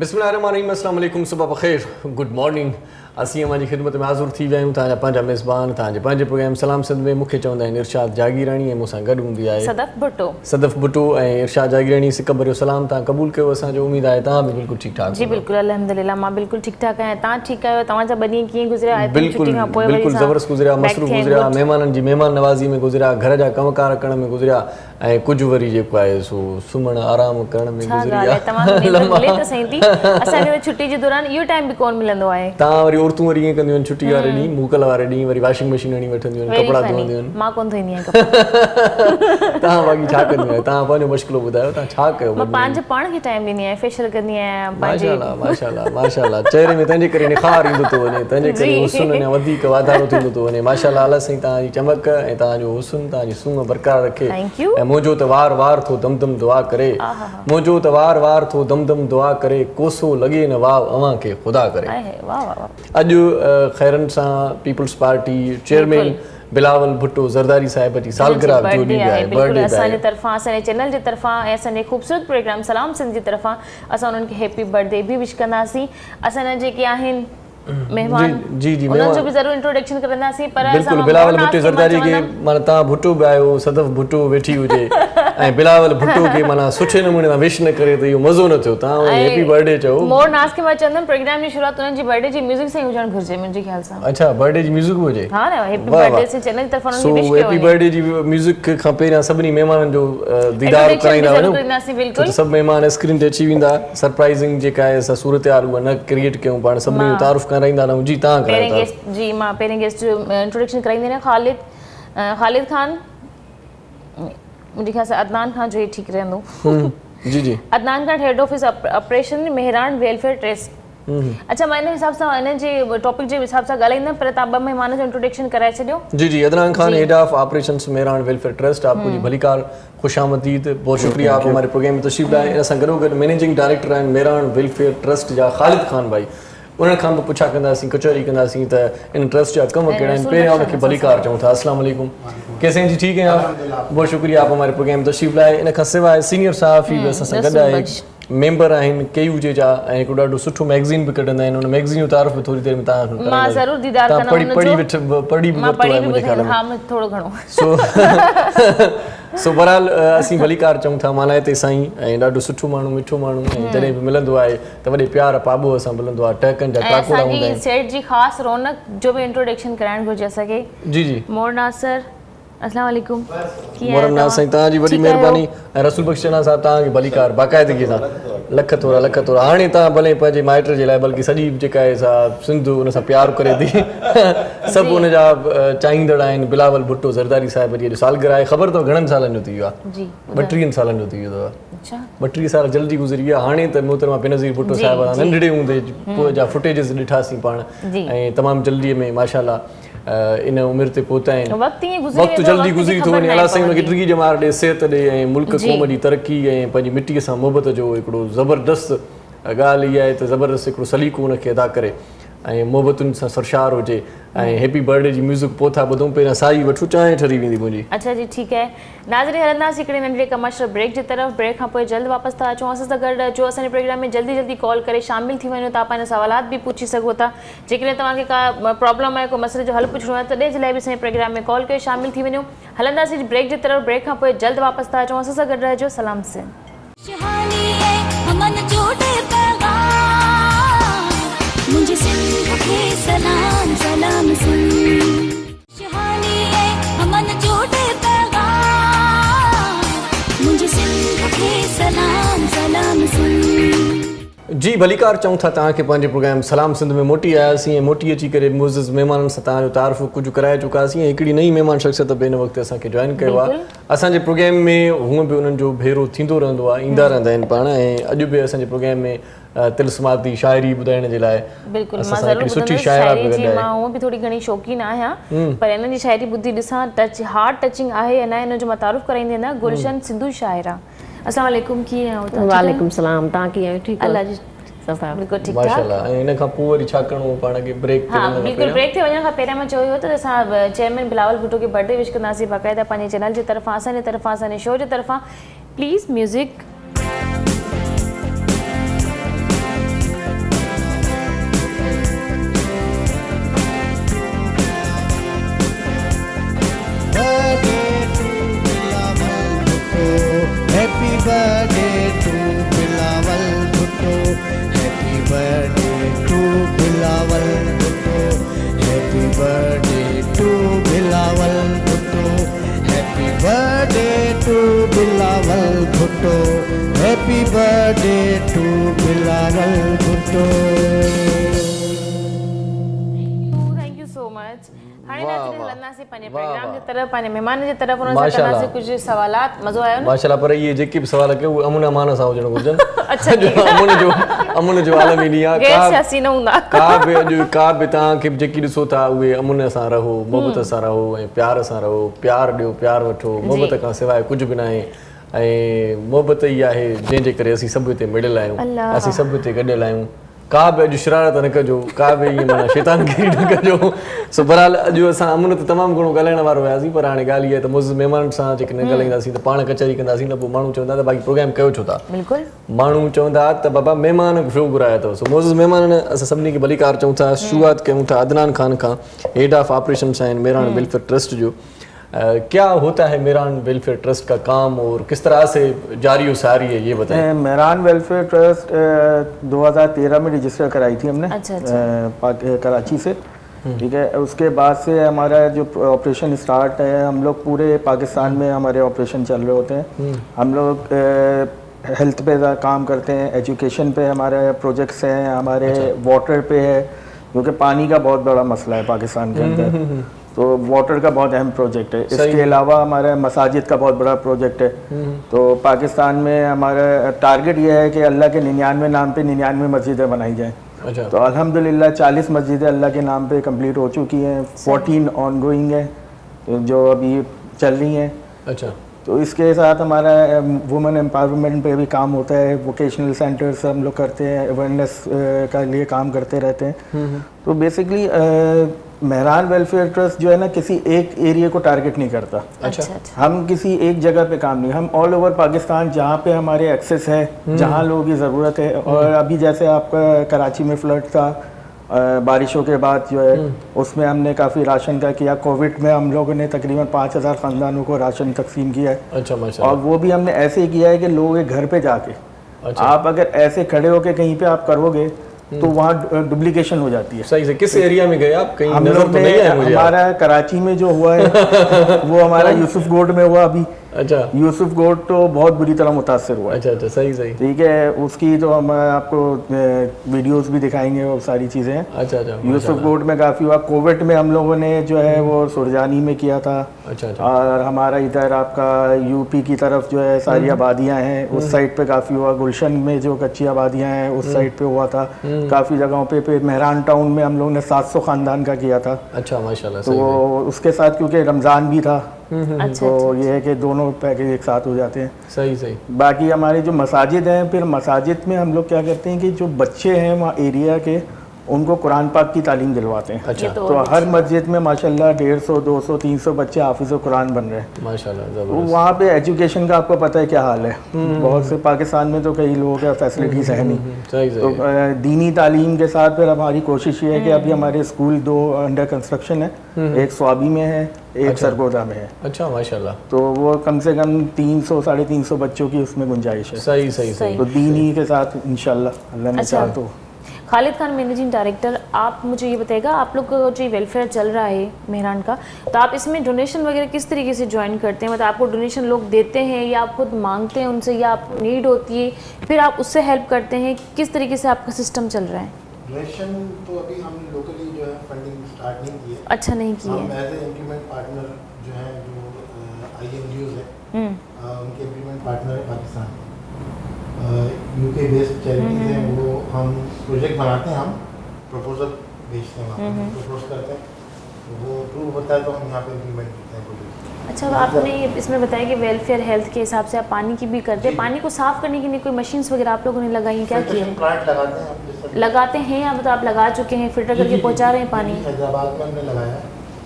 बिस्मिल्लाहिर्रहमानिर्रहीम, अस्सलाम वालेकुम, सुबह बखैर, गुड मॉर्निंग। असीं अमां जी ख़िदमत में हाज़ुर थी विया आहियूं। तव्हांजा पंहिंजा मेज़बान तव्हांजे पंहिंजे प्रोग्राम सलाम सिंध में मूंखे चवंदा आहिनि इरशाद जागीराणी ऐं मूंसां गॾु हूंदी आहे सदफ़ भुट्टो ऐं इरशाद जागीराणी। सिक भरियो सलाम, तव्हां क़बूल कयो असांजो। उमेद आहे तव्हां बि बिल्कुलु ठीकु ठाक। जी बिल्कुलु अल्हम्दुलिल्लाह, मां बिल्कुलु ठीकु ठाक आहियां। तव्हां ठीकु आहियो? तव्हांजा 2 ॾींहं कीअं गुज़रिया? बिल्कुलु बिल्कुलु ज़बरदस्त गुज़रिया, मसरूफ़ गुज़रिया, महिमाननि जी महिमान नवाज़ी में गुज़रिया, घर जा कमकार करण में गुज़रिया ऐं कुझु वरी जेको आहे सो सुम्हणु आराम करण में गुज़रिया। असांखे छुट्टी जे दौरान इहो टाइम बि कोन मिलंदो आहे। तव्हां वरी औरतूं वरी ईअं कंदियूं आहिनि छुट्टी वारे ॾींहुं, मोकल वारे ॾींहुं वरी वॉशिंग मशीन हणी वठंदियूं आहिनि, कपिड़ा धोईंदियूं आहिनि। मां कोन धोईंदी आहियां कपिड़ा। तव्हां बाक़ी छा कंदियूं आहियो? तव्हां पंहिंजो मुश्किल ॿुधायो, तव्हां छा कयो? मां पंहिंजे पाण खे टाइम ॾींदी आहियां, फेशियल कंदी आहियां। माशाल्लाह माशाल्लाह माशाल्लाह, चेहरे में तंहिंजे करे निखार ईंदो थो वञे, तंहिंजे करे हुस्न अञा वधीक वाधारो थींदो थो वञे। माशाल्लाह, अलाह साईं तव्हांजी चमक ऐं तव्हांजो हुस्न, तव्हांजी सूंहं बरक़रार रखे। ऐं मुंहिंजो त वार वार थो दम दम दुआ करे, मुंहिंजो त वार वार थो दम दम दुआ करे, कोसो लॻे न वाव अवां खे ख़ुदा करे। अॼु खैरन सां पीपल्स पार्टी चेयरमैन बिलावल भुट्टो ज़रदारी साहिब जी सालगिरह जो ॾींहुं आहे, बर्थडे असांजे तरफ़ां, असांजे चैनल जे तरफ़ां ऐं असांजे ख़ूबसूरत प्रोग्राम सलाम सिंध जी तरफ़ां असां उन्हनि खे हैप्पी बर्थडे बि विश कंदासीं। असांजा जेके आहिनि मेहमान, जी जी, उन्हनि जो बि ज़रूरु इंट्रोडक्शन करंदासीं। पर बिल्कुलु, बिलावल भुट्टो ज़रदारी खे माना तव्हां भुट्टो बि आहियो, सदफ़ भुट्टो वेठी हुजे ऐं बिलावल भुट्टो खे माना सुठे नमूने सां विश न करे त इहो मज़ो न थियो। तव्हां हैप्पी बर्थडे चओ। मोर नाज़ खे मां चवंदमि प्रोग्राम जी शुरुआत उन्हनि जी बर्थडे जी म्यूज़िक सां हुजणु घुरिजे मुंहिंजे ख़्याल सां। अच्छा, बर्थडे जी म्यूज़िक हुजे? हा न, हैप्पी बर्थडे से चैनल जी तरफ़ां उन्हनि खे विश कयो। हैप्पी बर्थडे जी म्यूज़िक खां पहिरियां सभिनी महिमाननि जो दीदार कराईंदा वञो। सभु महिमान स्क्रीन ते अची वेंदा। सरप्राइज़िंग जेका आहे असां सूरत हाल उहा न क्रिएट कयूं, पाण सभिनी जो तारुफ़ कराईंदा रहूं। जी, तव्हां जी, मां पहिरें गेस्ट जो इंट्रोडक्शन कराईंदी आहियां। ख़ालिद ख़ान, मुंहिंजे ख़्याल सां अदनान खान जो ही ठीकु रहंदो। जी जी, Adnan Khan, head office operation Mehran welfare trust. अच्छा, मां इन हिसाब सां इन जे टॉपिक जे हिसाब सां ॻाल्हाईंदमि, पर तव्हां 2 महिमान जो इंट्रोडक्शन कराए छॾियो। जी जी, Adnan Khan, head of operations Mehran welfare trust. आपको जी भलीकार, खुशामदीद, बहुत शुक्रिया आप हमारे प्रोग्राम में तशरीफ़ लाए। इन सां गॾोगॾु मैनेजिंग डायरेक्टर आहिनि मेहरान वेलफेयर ट्रस्ट जा ख़ालिद ख़ान भाई। उन्हनि खां बि पुछा कंदासीं, कचहरी कंदासीं त इन ट्रस्ट जा कम कहिड़ा आहिनि। पहिरियां उनखे भलीकार चऊं था। अस्सलाम वालेकुम, कैसे हैं जी? ठीक हैं आप? बहुत शुक्रिया आप हमारे प्रोग्राम में तशरीफ़ लाए। इन खां सवाइ सीनियर सहाफ़ी बि असां सां गॾु आहे, मेंबर आहिनि KU जे जा, ऐं हिकिड़ो ॾाढो सुठो मैगज़ीन बि कढंदा आहिनि। उन मैगज़ीन जो तारुफ़ बि थोरी देरि में तव्हां मां ज़रूरु दीदार कंदमि। पढ़ी बि वरितो आहे मुंहिंजे ख़्याल में। हां, थोरो घणो। सो बहरहाल असीं भलीकार चऊं था, माना हिते साईं ऐं ॾाढो सुठो माण्हू, मिठो माण्हू, ऐं जॾहिं बि मिलंदो आहे त वॾे प्यार पाबो असां मिलंदो आहे। टहकनि जा टाकोड़ा हूंदा आहिनि। सेठ जी ख़ासि रौनक जो बि इंट्रोडक्शन कराइणु घुरिजे असांखे। जी जी, मोर नाज़ सर, अस्सलाम वालेकुम। मोरम नाज़ साईं, तव्हांजी वॾी महिरबानी। ऐं रसूल बख़्श चना साहिब, तव्हांखे भलीकार बाक़ाइदगी सां लख थोरा लख थोरा। हाणे तव्हां भले पंहिंजे माइट जे लाइ, बल्कि सॼी जेका आहे सा सिंध उन सां प्यार करे थी। सभु उन जा चाहींदड़ आहिनि। बिलावल भुट्टो ज़रदारी साहिब जी अॼु सालगिरह आहे। ख़बर अथव घणनि सालनि जो थी वियो आहे? 32 सालनि जो थी वियो अथव। 32 साल जल्दी गुज़री विया। हाणे त मोहतरमा बेनज़ीर भुट्टो साहिब नंढड़े हूंदे पोइ जा फुटेजिस ॾिठासीं पाण, ऐं तमामु जल्दीअ में माशाल्लाह इन उमिरि ते पहुता आहिनि। वक़्तु जल्दी गुज़री थो वञे। अलाह साईं उनखे ॾिघी ॼमार ॾे, सिहत ॾे, ऐं मुल्क क़ौम जी तरक़ी ऐं पंहिंजी मिटीअ सां मोहबत जो हिकिड़ो ज़बरदस्त ॻाल्हि इहा आहे त ज़बरदस्त हिकिड़ो सलीक़ो उनखे अदा करे ऐं मोहबतुनि सां सरशार हुजे। ऐं हैप्पी बर्थडे जी म्यूज़िक पोइ था ॿुधूं, पहिरियां साई वठूं, चांहि ठरी वेंदी मुंहिंजी। अच्छा जी, ठीकु आहे। नाज़रीन, हलंदासीं हिकिड़े नंढड़े कमर्शियल ब्रेक जे तरफ़। ब्रेक खां पोइ जल्द वापसि था अचूं। असां सां गॾु अचो, असांजे प्रोग्राम में जल्दी जल्दी कॉल करे शामिल थी वञो। तव्हां पंहिंजा सवालात बि पुछी सघो था। जेकॾहिं तव्हांखे का प्रॉब्लम आहे, को मसइले जो हल पुछणो आहे, तॾहिं जे लाइ बि असांजे प्रोग्राम में कॉल करे शामिल थी वञो। हलंदासीं ब्रेक जे तरफ़। ब्रेक खां पोइ जल्द वापसि था अचूं। असां सां गॾु रहिजो। सलाम सिंध। मुझे सिंध के सलाम सलाम शहानी है हमन जोड़े पैगाम, मुझे सिंध के सलाम सलाम जी भलीकार चऊं था। तव्हांखे पंहिंजे प्रोग्राम सलाम सिंध में मोटी आयासीं, ऐं मोटी अची करे मुअज़्ज़िज़ महिमाननि सां तव्हांजो तारुफ़ कुझु कराए चुकासीं, ऐं हिकिड़ी नई महिमान शख़्सियत बि हिन वक़्तु असांखे जॉइन कयो आहे। असांजे प्रोग्राम में हूअं बि उन्हनि जो भेरो थींदो रहंदो आहे, ईंदा रहंदा आहिनि पाण। ऐं अॼु बि असांजे प्रोग्राम में तिलस्माती शाइरी ॿुधाइण जे लाइ सुठी शाइरा बि गॾु आहे। मां हूअं बि थोरी घणी शौक़ीन आहियां, पर हिननि जी शाइरी ॿुधी ॾिसां हार्ट टचिंग आहे या न, हिन जो मां तारुफ़ कराईंदी आहियां। गुलशन सिंधू शाइरा, अस्सलाम वालेकुम, कीअं आहियो? वालेकुम सलाम, तव्हां कीअं आहियो? ठीकु, अल्लाह जी बिल्कुलु ठीकु माशाल्लाह। ऐं इन खां पोइ वरी छा करिणो पाण खे? ब्रेक ते वञण खां बिल्कुलु ब्रेक ते वञण खां पहिरियां मां चयो त असां चेयरमैन बिलावल भुट्टो खे बर्थडे विश कंदासीं बाक़ाइदा पंहिंजे चैनल जे तरफ़ां, असांजे तरफ़ां, असांजे शो जे तरफ़ां। Please music Bhutto, happy birthday to Bilawal Bhutto. Thank you so much. हाणे नाज़रीन हलंदा से पंहिंजे प्रोग्राम जे तरफ़, पंहिंजे महिमान जे तरफ़ उन्हनि सां कंदासीं कुझु सवालात। मज़ो आयो न? माशाल्लाह, पर ये जेके बि सवाल कयो उहे अमुन अमान सां हुजण घुरिजनि। अच्छा, अमुन जो आलम ई ॾींहुं आहे। गैर सियासी न हूंदा। का बि तव्हांखे जेकी ॾिसो था उहे अमुन सां रहो, मोहबत सां रहो ऐं प्यार सां रहो। प्यार ॾियो, प्यार वठो। मोहबत खां सवाइ कुझु बि न आहे। ऐं मोहबत ई आहे जंहिंजे करे असीं सभु हिते मिलियल आहियूं, असीं सभु हिते गॾियल आहियूं। का बि अॼु शरारत न कजो, का बि ईअं माना शैतानगिरी न कजो। सो बहरहाल अॼु असां अमुन ते तमामु घणो ॻाल्हाइण वारो हुयासीं, पर हाणे ॻाल्हि इहा आहे त मुज़ महिमान सां जेके न ॻाल्हाईंदासीं त पाण कचहरी कंदासीं न, पोइ माण्हू चवंदा त बाक़ी प्रोग्राम कयो छो था। बिल्कुलु माण्हू चवंदा त बाबा महिमान छो घुराया अथव। सो मुज़ महिमान असां सभिनी खे भलीकार चऊं था। शुरूआत कयूं था अदनान खान खां, हेड ऑफ ऑपरेशंस आहिनि मेहरान वेलफेयर ट्रस्ट जो। क्या होता है मेहरान वेलफेयर ट्रस्ट का काम और किस तरह से जारी व सारी है, ये बताएं। मेहरान वेलफेयर ट्रस्ट 2013 में रजिस्टर कराई थी हमने। अच्छा। कराची से, ठीक है। उसके बाद से हमारा जो ऑपरेशन स्टार्ट है, हम लोग पूरे पाकिस्तान में हमारे ऑपरेशन चल रहे होते हैं। हम लोग हेल्थ पे काम करते हैं, एजुकेशन पे हमारे प्रोजेक्ट्स हैं, हमारे वाटर पे है, क्योंकि पानी का बहुत बड़ा मसला है पाकिस्तान के अंदर, तो वाटर का बहुत अहम प्रोजेक्ट है। इसके अलावा हमारा मसाजिद का बहुत बड़ा प्रोजेक्ट है। तो पाकिस्तान में हमारा टारगेट ये है कि अल्लाह के 99 नाम पे 99 मस्जिदें बनाई जाएं। अच्छा। तो अल्हम्दुलिल्लाह 40 मस्जिदें अल्लाह के नाम पे कंप्लीट हो चुकी हैं, 14 ऑनगोइंग है जो अभी चल रही हैं। अच्छा। तो इसके साथ हमारा वुमेन एम्पावरमेंट पे भी काम होता है, वोकेशनल सेंटर्स हम लोग करते हैं, अवेयरनेस का लिए काम करते रहते हैं। तो बेसिकली मेहरान वेलफेयर ट्रस्ट जो है ना, किसी एक एरिया को टारगेट नहीं करता। अच्छा। हम किसी एक जगह पे काम नहीं, हम ऑल ओवर पाकिस्तान जहाँ पे हमारे एक्सेस है, जहाँ लोगों की ज़रूरत है। और अभी जैसे आपका कराची में फ्लड था, बारिशों के बाद जो है उसमें हमने काफ़ी राशन का किया। कोविड में हम लोगों ने तकरीबन 5000 ख़ानदानों को राशन तकसीम किया है। अच्छा माशाल्लाह। और वो भी हमने ऐसे ही किया है कि लोगों के घर पे जाके, आप अगर ऐसे खड़े होके कहीं पे आप करोगे तो वहाँ डुप्लीकेशन हो जाती है। सही से किस एरिया में गए आप? कहीं हम नजर लोग तो नहीं आया मुझे। हमारा कराची में जो हुआ है वो हमारा यूसुफ गोड में हुआ अभी। अच्छा। यूसुफ गोड तो बहुत बुरी तरह मुतासर हुआ है। अच्छा अच्छा, सही सही। ठीक है, उसकी तो हम आपको वीडियोस भी दिखाएंगे और सारी चीज़ें। अच्छा अच्छा। यूसुफ गोड में काफ़ी हुआ। कोविड में हम लोगों ने जो है वो सुरजानी में किया था। अच्छा अच्छा। और हमारा इधर आपका यूपी की तरफ जो है सारी आबादियाँ हैं, उस साइड पे काफ़ी हुआ। गुलशन में जो कच्ची आबादियाँ हैं उस साइड पे हुआ था। काफ़ी जगहों पे मेहरान टाउन में हम लोगों ने 700 ख़ानदान का किया था। अच्छा माशाल्लाह। तो उसके साथ क्योंकि रमज़ान भी था, अच्छा। तो ये है कि दोनों पैकेज एक साथ हो जाते हैं। सही सही। बाकी हमारे जो मसाजिद हैं, फिर मसाजिद में हम लोग क्या करते हैं कि जो बच्चे हैं वहाँ एरिया के, उनको कुरान पाक की तालीम दिलवाते हैं। अच्छा। तो हर मस्जिद में माशाल्लाह 150, 200, 300 बच्चे हाफिज़ कुरान बन रहे हैं माशाल्लाह। तो जबरदस्त। वहाँ पे एजुकेशन का आपको पता है क्या हाल है। बहुत से पाकिस्तान में तो कई लोगों के फैसिलिटीज़ है नहीं। सही तो सही। दीनी तालीम के साथ फिर हमारी कोशिश ये है कि अभी हमारे स्कूल 2 अंडर कंस्ट्रक्शन है, एक स्वाबी में है, एक सरगोदा में है। अच्छा माशाल्लाह। तो वो कम से कम 300, 350 बच्चों की उसमें गुंजाइश है। सही सही सही। तो दीनी के साथ इंशाल्लाह अल्लाह ने अच्छा। चाहा तो। खालिद खान मैनेजिंग डायरेक्टर, आप मुझे ये बताइएगा, आप लोग का जो वेलफेयर चल रहा है मेहरान का, तो आप इसमें डोनेशन वगैरह किस तरीके से ज्वाइन करते हैं? मतलब आपको डोनेशन लोग देते हैं या आप खुद मांगते हैं उनसे, या आप नीड होती है फिर आप उससे हेल्प करते हैं? किस तरीके से आपका सिस्टम चल रहा है? डोनेशन तो अभी हम लोकली जो है फंडिंग स्टार्ट नहीं की है। अच्छा, नहीं की हम है। एज ए इम्प्लीमेंट पार्टनर जो है, जो INGOs है उनके इम्प्लीमेंट पार्टनर है पाकिस्तान, UK बेस्ड चैरिटीज हैं, वो हम प्रोजेक्ट बनाते हैं, हम प्रपोजल भेजते हैं, वहाँ पे प्रपोज करते हैं, तो वो अप्रूव होता है तो हम यहाँ पे इम्प्लीमेंट करते हैं प्रोजेक्ट। अच्छा, तो आपने इसमें बताया कि वेलफेयर हेल्थ के हिसाब से आप पानी की भी करते हैं। पानी को साफ करने के लिए कोई मशीन्स वगैरह आप लोगों ने लगाई हैं? क्या किया? प्लांट लगाते हैं हम, जैसे लगाते हैं या मतलब आप लगा चुके हैं, फिल्टर करके पहुँचा रहे हैं पानी? हैदराबाद में हमने लगाया है,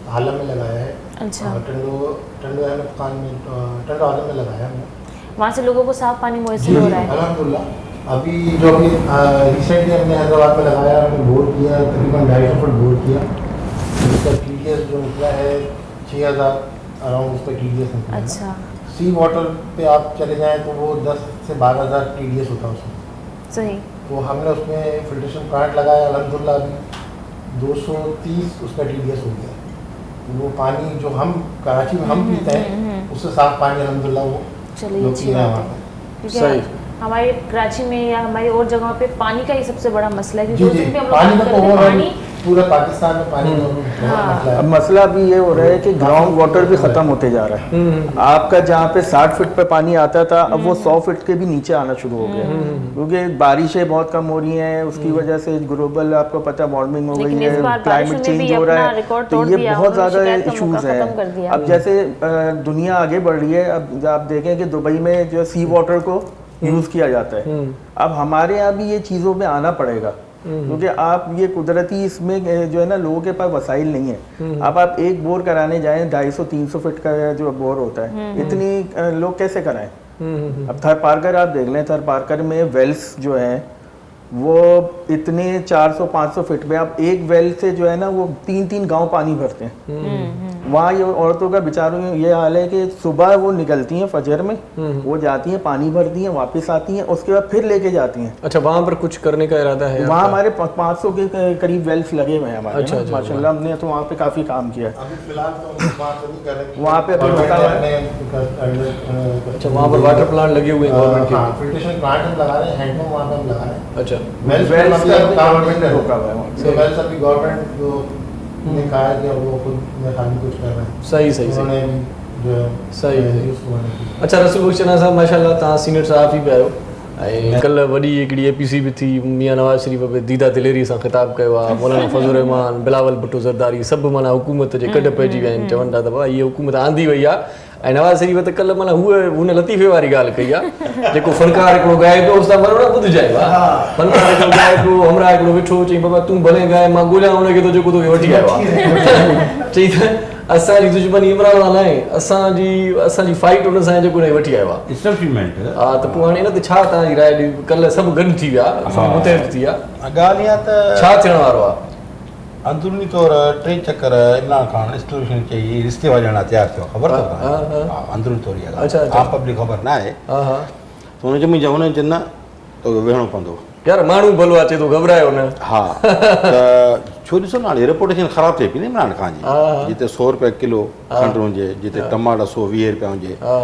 हालम में लगाया है। अच्छा। टंडो अहमद खान में, टंडो आलम में लगाया है हमने। वहाँ से लोगों को साफ पानी मुयसर हो रहा है? अल्हम्दुलिल्लाह। अभी जो अभी रिसेंटली हमने हैदराबाद में लगाया, हमने बोर किया, तकरीबन 250 फुट बोर किया। उसका TDS जो निकला है 6000 अराउंड, उसका TDS निकला है। अच्छा। सी वाटर पे आप चले जाएं तो वो 10 से 12000 TDS होता है उसमें। सही। तो हमने उसमें फिल्ट्रेशन प्लांट लगाया, अल्हम्दुलिल्लाह अभी 230 उसका TDS हो गया। वो पानी जो हम कराची में हम पीते हैं उससे साफ पानी अल्हम्दुलिल्लाह वो चलिए, लोग अच्छी पी रहे हैं बात वहाँ है। पे। सही। हमारे कराची में या हमारी और जगहों पे पानी का ही सबसे बड़ा मसला है, जी क्योंकि जी, उस दिन पे हम पानी लोग का बात तो करते हैं, ओवरऑल पानी पूरा पाकिस्तान में पानी का बहुत मसला अब है। मसला भी ये हो रहा है कि ग्राउंड वाटर भी ख़त्म होते जा रहा है। आपका जहाँ पे 60 फीट पे पानी आता था, अब वो 100 फीट के भी नीचे आना शुरू हो गया, क्योंकि बारिशें बहुत कम हो रही हैं। उसकी वजह से ग्लोबल आपको पता है वार्मिंग हो गई लेकिन इस है, बार क्लाइमेट बारिशों ने चेंज भी हो रहा अपना है, रिकॉर्ड तो तोड़ ये दिया, बहुत उन्होंने ज़्यादा शिकायत का इशूज़ मौका हैं। खत्म कर दिया। अब जैसे दुनिया आगे बढ़ रही है, अब आप देखें कि दुबई में जो सी वाटर को यूज़ किया जाता है, अब हमारे यहाँ भी ये चीज़ों में आना पड़ेगा, क्योंकि आप ये कुदरती इसमें जो है ना, लोगों के पास वसाइल नहीं है। अब आप एक बोर कराने जाएं 250-300 फीट का जो बोर होता है, इतनी लोग कैसे कराएं? अब थर पार्कर आप देख लें, थर पार्कर में वेल्स जो हैं वो इतने 400-500 फीट में, आप एक वेल से जो है ना वो 3-3 गांव पानी भरते हैं। वहाँ ये औरतों का बेचारों ये हाल है कि सुबह वो निकलती हैं फजर में, वो जाती हैं पानी भरती हैं, वापस आती हैं, उसके बाद फिर लेके जाती हैं। अच्छा, वहाँ पर कुछ करने का इरादा है वहाँ आपका? हमारे 500 के करीब वेल्स लगे हुए हैं हमारे। अच्छा, अच्छा, माशाल्लाह हमने तो वहाँ पे काफ़ी काम किया है। अभी फिलहाल तो हम बात नहीं कर रहे। वहाँ पे अभी होता है। अच्छा, वहाँ पर वाटर प्लांट लगे हुए हैं गवर्नमेंट हाँ, के? फिल्ट्रेशन प्लांट हम लगा रहे हैं, हैंडपंप वहाँ पे हम लगा रहे हैं। अच्छा, वेल्स वेल्स मतलब गवर्नमेंट ने रोका हुआ है वहाँ। तो वेल्स अभी गवर्नमेंट जो ने कहा है कि वो खुद में खाली कुछ कर रहे हैं, सही सही सही। उन्होंने जो सही, सही। यूज़ होने की। अच्छा, रसूल बख्श चना साहब, माशाल्लाह तव्हां सीनियर सहाफ़ी बि आहियो ऐं कल्ह वॾी हिकिड़ी एपीसी बि थी, मियां नवाज़ शरीफ़ बि दीदा दिलेरी सां ख़िताबु कयो आहे, मौलाना फज़लुर रहमान, बिलावल भुट्टो ज़रदारी, सभु माना हुकूमत जे कॾ पइजी विया आहिनि, चवनि था त भाई हीअ हुकूमत आंदी वई आहे। ऐं नवाज़ शरीफ़ त कल्ह माना हुन लतीफ़े वारी ॻाल्हि कई आहे, जेको फनकार हिकिड़ो ॻाए पियो उस मरो न ॿुधिजांइ, फनकार हिकिड़ो ॻाए पियो, हमरा हिकिड़ो वेठो चई बाबा तूं भले ॻाए, मां ॻोल्हियां हुनखे थो जेको तोखे वठी आयो आहे। चई त असांजी दुश्मनी इमरान खान आहे, असांजी फाइट हुन सां जेको हुनखे वठी आयो आहे। इस्टेब्लिशमेंट हा, त पोइ हाणे इन ते छा तव्हांजी राय ॾियो? कल्ह सभु गॾु थी विया, सभु मुतहद थी विया, ॻाल्हि इहा त छा थियण वारो आहे? अंदरूनी तौर 3 चक्कर इमरान खान इस्टेब्लिशमेंट चई इस्तीफ़ा ॾियण लाइ तयारु थियो, ख़बर अथव तव्हांखे? हा, अंदरूनी तौर इहा अच्छा, ॻाल्हि अच्छा। आम पब्लिक ख़बर न आहे। हा हा, त हुन चई हुन चई न तोखे वेहणो पवंदो। यार माण्हू भलो अचे थो, घबरायो न। हा, त छो ॾिसो न हाणे रेपुटेशन ख़राबु थिए पई न इमरान खान हा, हा। जी। जिते 100 रुपया किलो खंडु हुजे, जिते टमाटा 120 रुपया हुजे, हा,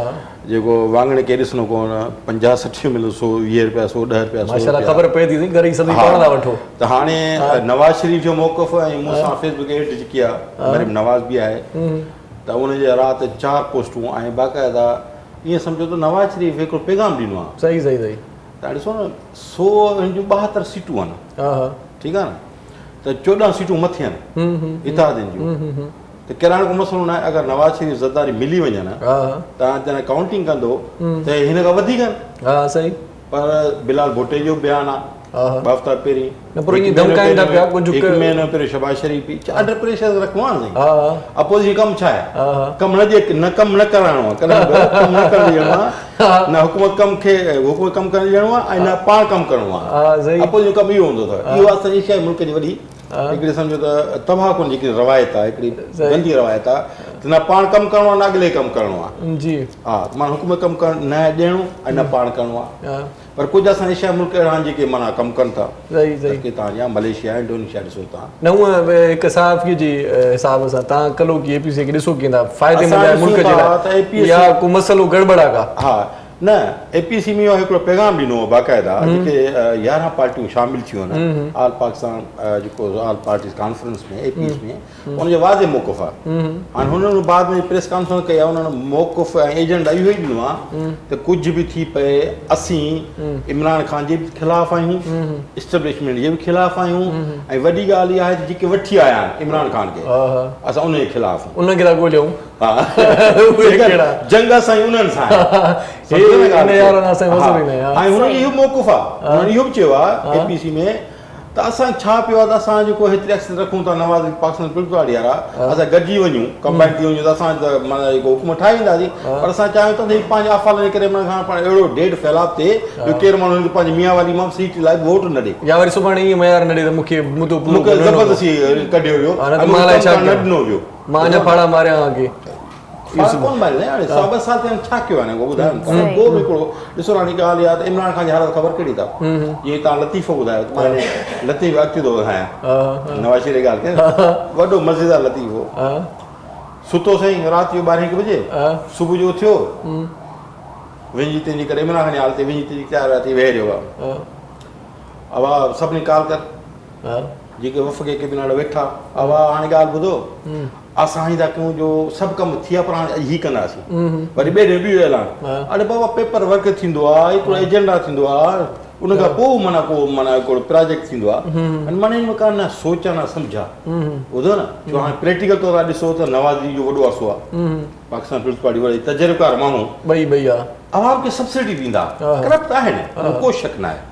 जेको वाङण खे ॾिसणो कोन 50-60 मिलो, 120 रुपया, 110 रुपया, 100 माशाल्लाह रुपया। ख़बर पए थी घर ई सभई हा। पाण था वठो। त हाणे नवाज़ शरीफ़ जो मौक़िफ़ ऐं मूंसां फेसबुक हेठि जेकी आहे मरीम नवाज़ बि आहे, त उनजे राति 4 पोस्टूं ऐं बाक़ाइदा ईअं सम्झो त नवाज़ शरीफ़ हिकिड़ो पैगाम ॾिनो आहे। सही सही सही। त ॾिसो न 172 सीटूं आहिनि, हा हा, ठीकु आहे न, त 14 सीटूं मथे आहिनि इत्तेहादियुनि जूं। त किराइण को मसइलो न आहे, अगरि नवाज़ शरीफ़ ज़रदारी मिली वञनि, हा हा, तव्हां जॾहिं काउंटिंग कंदो त हिन खां वधीक आहिनि। हा सही। पर बिलाल भुट्टे जो बयानु आहे हा हा, 2 हफ़्ता पहिरीं, न पर ईअं धमकाइनि था पिया, कुझु हिकु महीनो पहिरियों शहबाज शरीफ़ बि अंडर प्रेशर रखिणो आहे साईं। हा हा, अपोज़िशन कमु छा आहे? हा हा, कमु कमु न कराइणो आहे, कमु न करणु ॾियणो आहे, न हुकूमत कमु करणु ॾियणो आहे, ऐं न पाण कमु करिणो आहे। हा सही। अपोज़िशन कमु इहो हूंदो अथव। इहो आहे सॼी शइ मुल्क जी वॾी हिकिड़ी सम्झो त तबाहकुन जी हिकिड़ी रवायत आहे, हिकिड़ी गंदी रवायत आहे, त न पाण कमु करिणो आहे, न अॻिले कमु करिणो आहे। जी। हा, माना हुकूमत कमु करणु न ॾियणो ऐं न पाण करिणो आहे। हा, पर कुझु असांजे शइ मुल्क अहिड़ा आहिनि जेके माना कमु कनि था, सही सही। की तव्हांजा मलेशिया इंडोनेशिया ॾिसो तव्हां। न हूअं हिकु सहाफ़ी जे हिसाब सां तव्हां कलो की एपीसी खे ॾिसो कींदा फ़ाइदेमंद असां आहे मुल्क जे ॾिसूं था त लाइ, APC या को मसइलो गड़बड़ आहे का? हा, न एपीसी में हिकिड़ो पैगाम ॾिनो हो बाक़ाइदा, जेके 11 पार्टियूं शामिल थियूं आहिनि ऑल पाकिस्तान जेको ऑल पार्टीज़ कॉन्फ्रेंस में एपीस में, उनजो वाज़े मौक़िफ़ आहे। हाणे हुननि बाद में प्रेस कॉन्फ्रेंस कई आहे, उन्हनि मौक़िफ़ ऐं एजेंडा इहो ई ॾिनो आहे त कुझु बि थी पए असीं इमरान खान जे बि ख़िलाफ़ु आहियूं, इस्टेब्लिशमेंट जे बि ख़िलाफ़ु आहियूं, ऐं वॾी ॻाल्हि इहा आहे त जेके वठी आया आहिनि इमरान खान खे, हा हा, असां उनजे ख़िलाफ़ु आहियूं। उनखे था ॻोल्हियूं। हा, उहे कहिड़ा? जंग असांजी उन्हनि सां आहे। हे इन यारनि असांखे मज़ो ई न आहे। ऐं हुननि इहो मौक़िफ़ आहे, हुननि इहो बि चयो आहे एपीसी में त असांखे छा पियो आहे त असां जेको हेतिरी एक्सेस रखूं था नवाज़ पाकिस्तान पुलिस वारी वारा, असां गॾिजी वञूं, कंबाइन थी वञूं, त असां त माना जेको हुकूमत ठाहे ईंदासीं। पर असां चाहियूं था त पंहिंजे अफ़ाल जे करे खां पाण अहिड़ो ढेर फैलाव थिए जो केरु माण्हू पंहिंजे मियाँ वारी मां सीट लाइ वोट न ॾे, या वरी सुभाणे ईअं मयार न ॾे त मूंखे मुदो पूरो मूंखे ज़बरदस्ती कढियो वियो, मां लाइ छा न ॾिनो वियो। मां अञा फाड़ा मारियां अॻे। कोन मारे हाणे 2 साल थिया छा कयो आहे को ॿुधायो। को बि हिकिड़ो ॾिसो हाणे ॻाल्हि इहा त इमरान खान जी हालत ख़बर कहिड़ी अथव? जीअं तव्हां लतीफ़ो ॿुधायो, मां लतीफ़ अॻिते थो ॿुधायां नवाज़ शरीफ़ ॻाल्हि कयां, वॾो मज़ेदार लतीफ़ो। सुतो साईं राति जो 12 बजे, सुबुह जो उथियो, वञी तेजी करे मना खणी हालते वञी तेजी तयार थी वेह रहियो आहे अवा सभिनी कॉल कर हा जेके वफ़क़े कैबिनेट वेठा अवा हाणे ॻाल्हि ॿुधो असां ई था कयूं जो सभु कमु थिया पर हाणे ही कंदासीं वरी ॿिए ॾींहुं ॿियो ऐलान अड़े बाबा पेपर वर्क थींदो आहे हिकिड़ो एजेंडा थींदो आहे उन खां पोइ माना को माना हिकिड़ो प्रोजेक्ट थींदो आहे माना इन मकान न सोचा न सम्झा ॿुधो न छो हाणे प्रैक्टिकल तौर ते ॾिसो त नवाज़ी जो वॾो असो आहे पाकिस्तान पीपल्स पार्टी वरी तजुर्बेकार माण्हू ॿई आहे आवाम खे सब्सिडी ॾींदा करप्ट आहिनि को शक न आहे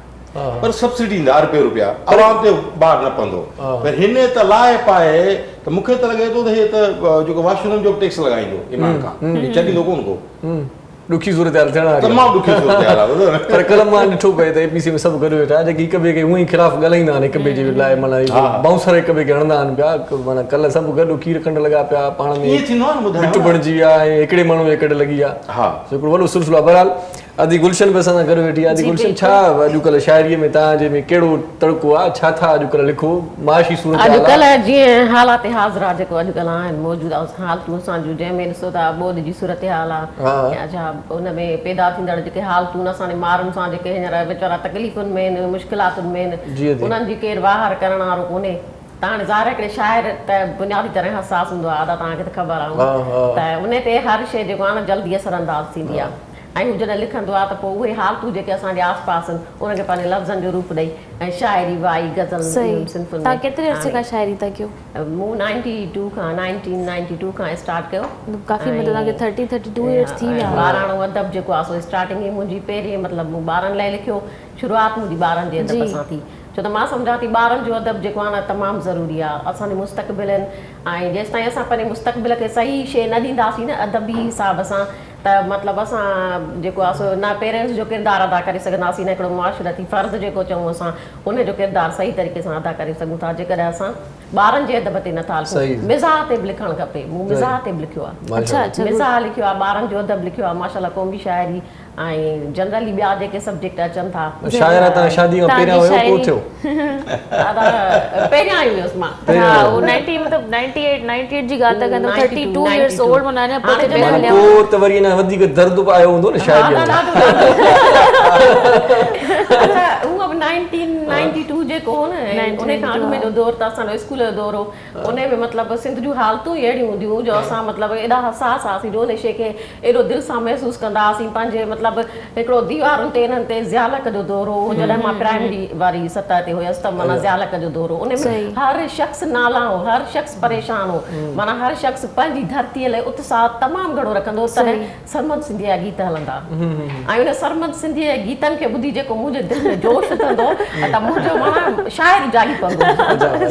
पर सब्सिडी ॾींदा रुपया आवाम ते ॿार न पवंदो पर हिन त लाहे पाए त मूंखे त लॻे थो त हे त जेको वॉशरूम जो टैक्स लॻाईंदो इमरान खान छॾींदो कोन को ॾुखी सूरत हाल थियण वारी तमामु ॾुखी सूरत हाल आहे पर कल्ह मां ॾिठो पए त एपीसी में सभु गॾु वेठा जेके हिक ॿिए खे उअं ई ख़िलाफ़ ॻाल्हाईंदा आहिनि हिक ॿिए जे लाइ माना बाउंसर हिक ॿिए खे हणंदा आहिनि पिया माना कल्ह सभु गॾु खीर खंड लॻा पिया पाण में ईअं थींदो आहे न ॿुधायो मिट बणिजी विया ऐं हिकिड़े माण्हू जे कॾहिं लॻी आहे हा हिकिड़ो वॾो सिलसिलो आहे बहरहाल आदि गुलशन बि असां सां गॾु वेठी आहे आदि गुलशन छा अॼुकल्ह शाइरीअ में तव्हांजे में कहिड़ो तड़को आहे छा था अॼुकल्ह लिखो माशी सूरत अॼुकल्ह जीअं हालात हाज़िरा जेको अॼुकल्ह आहिनि मौजूदा हालतूं असांजूं जंहिंमें ॾिसो था ॿोॾि जी सूरत हाल आहे या छा उन में पैदा थींदड़ जेके हालतूं असांजे माण्हुनि सां जेके हींअर वीचारा तकलीफ़ुनि में आहिनि मुश्किलातुनि में आहिनि उन्हनि जी केरु वाहर करण वारो कोन्हे त हाणे ज़ाहिर हिकिड़े शाइर त बुनियादी तरह हसास हूंदो आहे अदा तव्हांखे त ख़बर आहे त उन ते हर शइ जेको आहे न जल्दी असरअंदाज़ थींदी आहे ऐं हू जॾहिं लिखंदो आहे त पोइ उहे हालतूं जेके असांजे आस पास आहिनि उनखे पंहिंजे लफ़्ज़नि जो रूप ॾेई ऐं शाइरी वाई गज़ल सिंफुनि तव्हां केतिरे अर्से खां शाइरी था कयो मूं 1992 खां स्टार्ट कयो काफ़ी मतिलबु तव्हांखे 32 इयर्स थी विया ॿाराणो अदब जेको आहे सो स्टार्टिंग ई मुंहिंजी पहिरीं मतिलबु मूं ॿारनि लाइ लिखियो शुरूआति मुंहिंजी ॿारनि जे अदब सां थी छो त मां सम्झां थी ॿारनि जो अदब जेको आहे न तमामु ज़रूरी आहे असांजे मुस्तक़बिलनि ऐं जेसि ताईं असां पंहिंजे मुस्तक़बिल खे सही शइ न ॾींदासीं न अदबी हिसाब सां त मतिलबु असां जेको आहे सो न पेरेंट्स जो किरदारु अदा करे सघंदासीं न हिकिड़ो मुआशरती फ़र्ज़ु जेको चऊं असां उनजो किरदारु सही तरीक़े सां अदा करे सघूं था जेकॾहिं असां ॿारनि जे अदब ते नथा लिखूं मिज़ाह ते बि लिखणु खपे मूं मिज़ाह ते बि लिखियो आहे मिज़ाह लिखियो आहे ॿारनि जो अदब लिखियो आहे माशाल्लाह क़ौमी शाइरी ऐं जनरली ॿिया जेके सब्जेक्ट अचनि था शाइरा तव्हां शादी खां पहिरियां हुयो को थियो पहिरियां आई हुयसि मां हा 90 मतलब 98 जी ॻाल्हि था कंदम 32 इयर्स ओल्ड मनाने पोइ पोइ त वरी न वधीक दर्द आयो हूंदो न शाइरीअ अच्छा हूअ 1992 जेको हो न उन खां अॻु में जो दौर त असांजो स्कूल जो दौर हो उन में मतिलबु सिंध जूं हालतूं ई अहिड़ियूं हूंदियूं जो असां मतिलबु एॾा हसास हुआसीं जो उन शइ खे एॾो दिलि सां महसूसु कंदा हुआसीं पंहिंजे मतिलबु हिकिड़ो दीवारुनि ते इन्हनि ते ज़ियालक जो दौर हो जॾहिं मां प्राइमरी वारी सतह ते हुयसि त माना ज़ियालक जो दौर हो उन में हर शख़्स नाला हो हर शख़्स परेशान हो माना हर शख़्स पंहिंजी धरतीअ लाइ उत्साह तमामु घणो रखंदो तॾहिं सरमद सिंधीअ जा गीत हलंदा ऐं उन सरमद सिंधीअ जे गीतनि खे ॿुधी जेको मुंहिंजे दिलि में जोश उथंदो त मुंहिंजो माना शाइर जागी पवंदो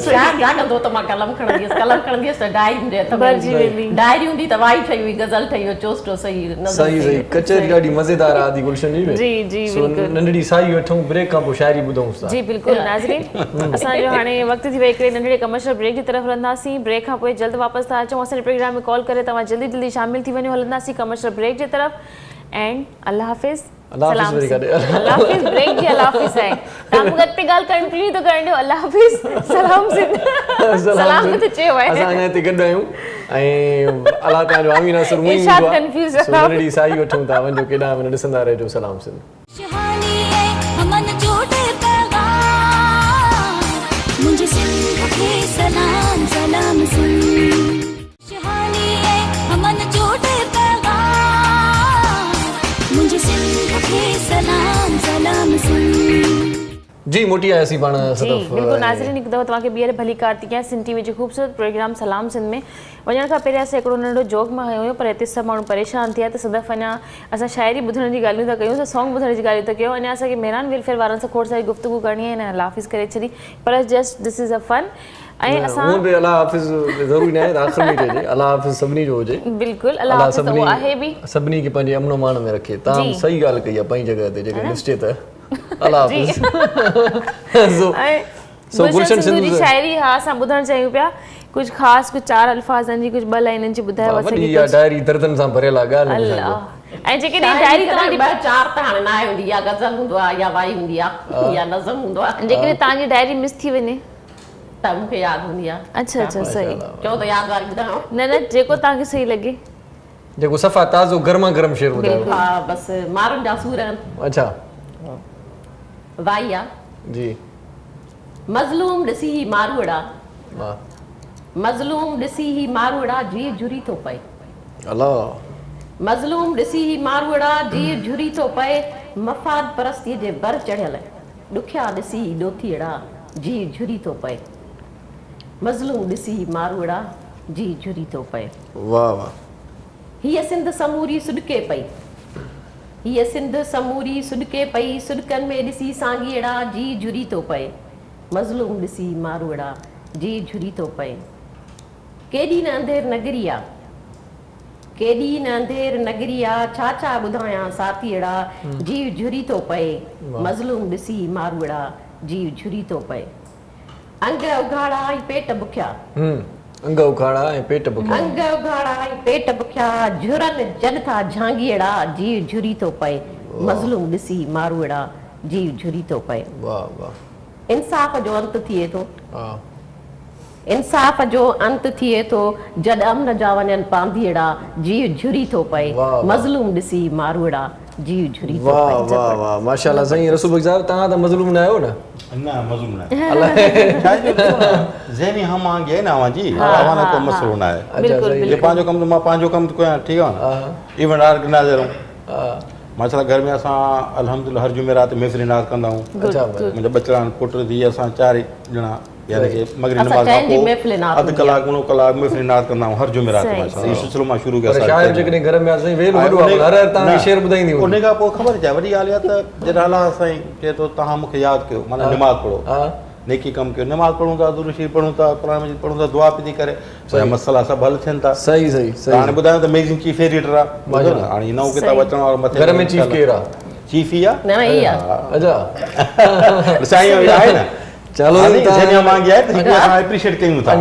शाइर जाॻंदो त मां कलम खणंदी हुयसि त डायरी मुंहिंजे हथ में डायरी हूंदी त वाई ठही हुई गज़ल ठही हुई चोस्टो सही सही कचहरी ॾाढी मज़ेदार आहे आदि गुलशन जी जी बिल्कुलु नंढड़ी साई वठूं ब्रेक खां पोइ शाइरी ॿुधूं जी बिल्कुलु नाज़रीन असांजो हाणे वक़्तु थी वियो हिकिड़े नंढड़े कमर्शियल ब्रेक जी तरफ़ हलंदासीं ब्रेक खां पोइ जल्द वापसि था अचूं असांजे प्रोग्राम में कॉल करे तव्हां जल्दी जल्दी शामिल थी वञो हलंदासीं कमर्शियल ब्रेक जी तरफ़ एंड अल्लाह हाफ़िज़ सलाम अल्लाह हाफ़िज़ ब्रेक जी अल्लाह हाफ़िज़ है तव्हां मूंखे ते ॻाल्हि कंटिन्यू थो करणो अल्लाह हाफ़िज़ सलाम सलाम त चयो आहे असां अञा हिते गॾु आहियूं ऐं अलाह तव्हांजो आमीन असर मुई हूंदो आहे सो नंढड़ी साई वठूं था वञो केॾांहुं वञो ॾिसंदा रहिजो सलाम सिंध मुझे सिंध के सलाम सलाम सिंध शहानी है अमन जोड़े पैगाम मुझे सिंध के सलाम सलाम सिंध जी मोटी आयासीं पाण सदफ़ बिल्कुलु नाज़रीन हिकु दफ़ो तव्हांखे ॿीहर भली कार थी कयां सिंध टीवी जे ख़ूबसूरत प्रोग्राम सलाम सिंध में वञण खां पहिरियों असां हिकिड़ो नंढो जोक मां हयो हुयो पर हिते सभु माण्हू परेशान थिया त सदफ़ अञा असां शाइरी ॿुधण जी ॻाल्हियूं था कयूं त सॉन्ग ॿुधण जी ॻाल्हियूं था कयूं अञा असांखे मेहरान वेलफेयर वारनि सां खोड़ सारी गुफ़्तगू करणी आहे ऐं हाफ़िज़ करे छॾी पर just this is a fun ऐं असां अल्लाह हाफ़िज़ ज़रूरी न आहे आख़िर में चइजे अल्लाह हाफ़िज़ सभिनी जो हुजे बिल्कुलु अल्लाह हाफ़िज़ उहो आहे बि सभिनी खे पंहिंजे अमन मान में रखे तव्हां सही ॻाल्हि कई आहे पंहिंजी जॻह ते जेके निश्चित अल्लाह हाफ़िज़ सो गुलशन सिंधू जी शाइरी हा असां ॿुधण चाहियूं पिया कुझु ख़ासि कुझु 4 अल्फाज़नि जी कुझु 2 लाइननि जी ॿुधायो वॾी डायरी दर्दनि सां भरियल आहे ॻाल्हि ऐं जेके डायरी तव्हांजी 4 त हाणे न आहे हूंदी या गज़ल हूंदो आहे या वाई हूंदी आहे या नज़म हूंदो आहे जेकॾहिं तव्हांजी डायरी मिस थी वञे त मूंखे यादि हूंदी आहे अच्छा अच्छा सही चओ त यादि वारी ॿुधायो न न जेको तव्हांखे सही लॻे जेको सफ़ा ताज़ो गर्मा गर्म शेर ॿुधायो। हा बसि मारुनि जा सूर आहिनि। अच्छा वाई आ जी मज़लूम ॾिसी ही मारूड़ा वाह मज़लूम ॾिसी ही मारूड़ा जी झुरी थो पए अल्लाह मज़लूम ॾिसी ही मारूड़ा जी झुरी थो पए मफ़ाद परस्तीअ जे बर चढ़ियल ॾुखिया ॾिसी ॾोथीअड़ा जी झुरी थो पए मज़लूम ॾिसी मारूड़ा जी झुरी थो पए वाह वाह हीअ सिंध समूरी सुॾके पई हीअ सिंध समूरी सुॾके पई सुॾकनि में ॾिसी सांघीअड़ा जी झुरी थो पए मज़लूम ॾिसी मारूड़ा जी झुरी थो पए केॾी न अंधेर नगरी आहे केॾी न अंधेर नगरी आहे छा छा ॿुधायां साथीअड़ा जी झुरी थो पए मज़लूम ॾिसी मारूड़ा जी झुरी थो पए अंग उघाड़ा ऐं पेट बुखिया अंग उघाड़ा ऐं पेट बुखिया अंग उघाड़ा ऐं पेट बुखिया झुरनि जन था झांगीअड़ा जी झुरी थो पए मज़लूम ॾिसी मारूड़ा जी झुरी थो पए वाह वाह इंसाफ़ जो अंत थिए थो हा इंसाफ़ जो अंत थिए थो जॾ अमन जा वञनि पांधीअड़ा जी झुरी थो पए वाह, वाह। मज़लूम ॾिसी मारूड़ा जी झुरी थो वाह पए वाह वाह माशाल्लाह साईं रसूल बख्श साहब तव्हां त मज़लूम न आहियो न ना मज़लूम ना ज़हनी हम आगे है ना जी आवाना को मसलो ना है बिल्कुल ये बिल्कुल पांचो कम तो मां पांचो कम तो कोया ठीक है ना इवेंट ऑर्गेनाइजर हूं माशाल्लाह घर में असां अल्हम्दुलिल्लाह हर जुमेरात महफिल इनाद कंदा हूं अच्छा भाई मुंहिंजा बचड़ा पुट धी असां चार ॼणा यानी कि मगरिब असां नमाज़ चइनि जी खां महफ़िल इनाद अधु कलाक मुनो कलाक महफिल इनाद कंदा हूं हर जुमेरात सही, माशाल्लाह इहो सिलसिलो मां शुरू पर कयो शायद जेकॾहिं घर में असां वेल वॾो आहे हर तव्हांखे शेर ॿुधाईंदी उन हूंदी खां पोइ ख़बर छा वॾी ॻाल्हि आहे त जॾहिं अलाह साईं चए थो तव्हां मूंखे यादि कयो माना निमाज़ पढ़ो हा नेकी कमु कयो निमाज़ पढ़ूं था दुरूद शरीफ़ पढ़ूं था क़ुरान मजीद पढ़ूं था दुआ पई थी करे सही मसला सभु हल थियनि था सही सही त हाणे सही ॿुधायो त मैगज़ीन चीफ एडिटर आहे ॿुधो न हाणे नओं किताब अचण वारो मथे घर में चीफ केरु आहे चीफ ई आहे न ई आहे अच्छा साईं आहे न चलो जॾहिं मांगी आहे त हिकु असां एप्रिशिएट कयूं था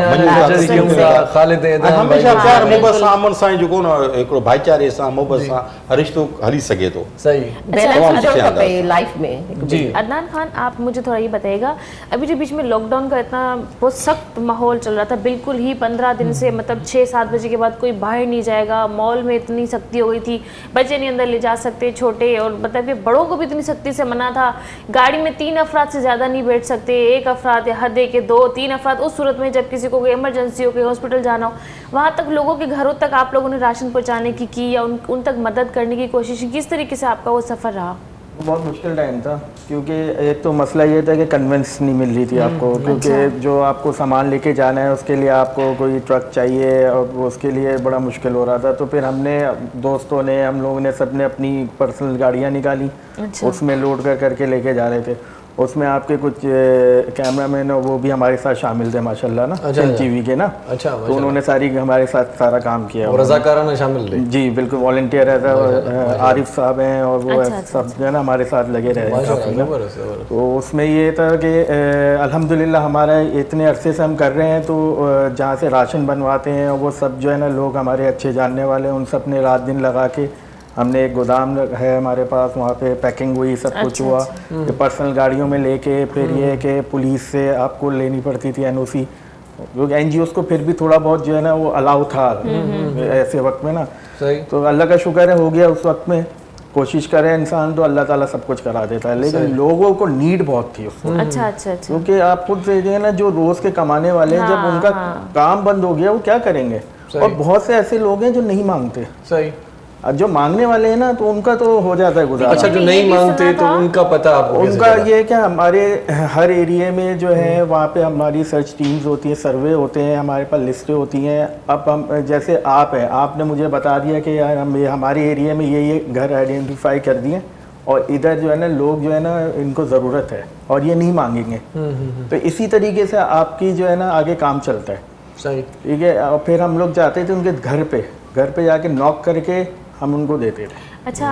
ख़ालिद ऐं हमेशह प्यार मोहबत सां अमन सां जेको न हिकिड़ो भाईचारे सां मोहबत सां रिश्तो हली सघे थो सही बैलेंस हुजणु खपे लाइफ में जी अदनान खान आप मुझे थोड़ा ये बताइएगा अभी जो बीच में लॉकडाउन का इतना बहुत सख्त माहौल चल रहा था बिल्कुल ही 15 दिन से मतलब 6-7 बजे के बाद कोई बाहर नहीं जाएगा मॉल में इतनी सख्ती हो गई थी बच्चे नहीं अंदर ले जा सकते छोटे और मतलब कि बड़ों को भी इतनी सख्ती से मना था गाड़ी में 3 अफराद से ज़्यादा नहीं बैठ सकते एक अफराद या हद है कि 2-3 अफराद उस सूरत में जब किसी को कोई इमरजेंसी हो कोई हॉस्पिटल जाना हो वहाँ तक लोगों के घरों तक आप लोगों ने राशन पहुँचाने की या उन तक मदद करने की कोशिश की किस तरीके से आपका वो सफ़र रहा बहुत मुश्किल टाइम था क्योंकि एक तो मसला ये था कि कन्वेंस नहीं मिल रही थी आपको क्योंकि जो आपको सामान लेके जाना है उसके लिए आपको कोई ट्रक चाहिए और वो उसके लिए बड़ा मुश्किल हो रहा था तो फिर हमने दोस्तों ने हम लोगों ने सबने अपनी पर्सनल गाड़ियाँ निकाली उसमें लोड करके लेके जा रहे थे उसमें आपके कुछ कैमरामैन वो भी हमारे साथ शामिल थे माशाल्लाह ना टीवी के ना अच्छा तो उन्होंने हमारे साथ सारा काम किया रज़ाकाराना शामिल रहे जी बिल्कुल वॉलंटियर है आरिफ साहब हैं और वो सब जो है ना हमारे साथ लगे रहे काफी ना तो उसमें ये था कि अल्हम्दुलिल्लाह हमारा इतने अरसे से हम कर रहे हैं तो जहाँ से राशन बनवाते हैं वो सब जो है ना लोग हमारे अच्छे जानने वाले हैं उन सब ने रात दिन लगा के हमने एक गोदाम है हमारे पास वहाँ पे पैकिंग हुई सब कुछ हुआ कि पर्सनल गाड़ियों में लेके फिर ये कि पुलिस से आपको लेनी पड़ती थी एनओसी क्योंकि एनजीओस को फिर भी थोड़ा बहुत जो है ना वो अलाउ था ऐसे वक्त में ना सही तो अल्लाह का शुक्र है हो गया उस वक्त में कोशिश करे इंसान तो अल्लाह ताला सब कुछ करा देता है लेकिन लोगों को नीड बहुत थी उसको अच्छा अच्छा अच्छा क्योंकि आप खुद से जो है ना जो रोज के कमाने वाले हैं जब उनका काम बंद हो गया वो क्या करेंगे और बहुत से ऐसे लोग हैं जो नहीं मांगते सही अब जो मांगने वाले हैं ना तो उनका तो हो जाता है गुजारा अच्छा जो नहीं मांगते तो उनका पता आपको कैसे उनका चला? ये क्या हमारे हर एरिया में जो है वहाँ पे हमारी सर्च टीम्स होती हैं सर्वे होते हैं हमारे पास लिस्टें होती हैं अब हम जैसे आप हैं आपने मुझे बता दिया कि यार हम हमारे एरिया में ये घर आइडेंटिफाई कर दिए और इधर जो है ना लोग जो है ना इनको ज़रूरत है और ये नहीं मांगेंगे तो इसी तरीके से आपकी जो है ना आगे काम चलता है सही ठीक है और फिर हम लोग जाते थे उनके घर पे जाके नॉक करके हम उनको देते थे अच्छा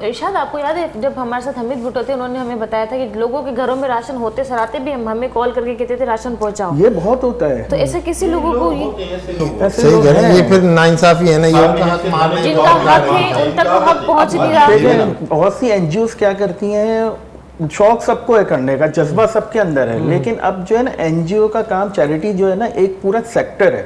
इरशाद आपको याद है जब हमारे साथ हमीद भुट्टो थे उन्होंने हमें बताया था कि लोगों के घरों में राशन होते सराते भी हम हमें कॉल करके कहते थे राशन पहुंचाओ ये बहुत होता है तो ऐसे किसी लोगों को ऐसे सही लोग कह रहे हैं, हैं। ये फिर नाइंसाफी है ना ये जिनका हक है उन तक वो हक पहुंच नहीं रहा लेकिन बहुत सी एनजीओज क्या करती हैं शौक सबको है करने का, जज्बा सबके अंदर है, लेकिन अब जो है ना एनजीओ का काम, चैरिटी जो है ना एक पूरा सेक्टर है,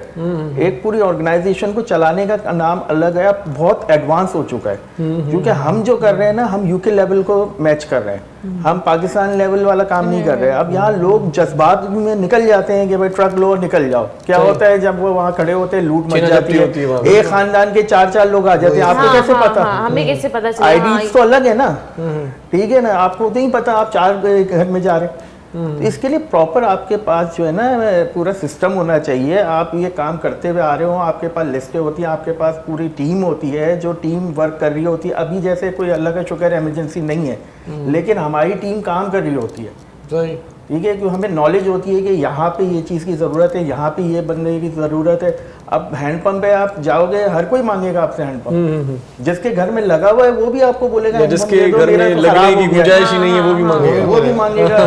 एक पूरी ऑर्गेनाइजेशन को चलाने का नाम अलग है, अब बहुत एडवांस हो चुका है। क्योंकि हम जो कर रहे हैं ना, हम यूके लेवल को मैच कर रहे हैं, हम पाकिस्तान लेवल वाला काम नहीं कर रहे हैं। अब यहाँ लोग जज्बात में निकल जाते हैं कि भाई ट्रक लो निकल जाओ। क्या होता है जब वो वहाँ खड़े होते हैं, लूट मच जाती है, एक खानदान के 4-4 लोग आ जाते हैं, आपको कैसे पता? हमें कैसे पता चला? आईडीज तो अलग है ना, ठीक है ना, आपको नहीं पता आप 4 घर में जा रहे हैं। तो इसके लिए प्रॉपर आपके पास जो है ना पूरा सिस्टम होना चाहिए। आप ये काम करते हुए आ रहे हो, आपके पास लिस्टें होती हैं, आपके पास पूरी टीम होती है जो टीम वर्क कर रही होती है। अभी जैसे कोई अल्लाह का शुक्र है इमरजेंसी नहीं है, लेकिन हमारी टीम काम कर रही होती है, ठीक है, क्योंकि हमें नॉलेज होती है कि यहाँ पे ये चीज़ की ज़रूरत है, यहाँ पे ये बंदे की ज़रूरत है। अब हैंडपम्प पे आप जाओगे, हर कोई मांगेगा आपसे हैंडपम्प, जिसके घर में लगा हुआ है वो भी आपको बोलेगा, जिसके घर में लगने की गुंजाइश ही नहीं है वो भी मांगेगा।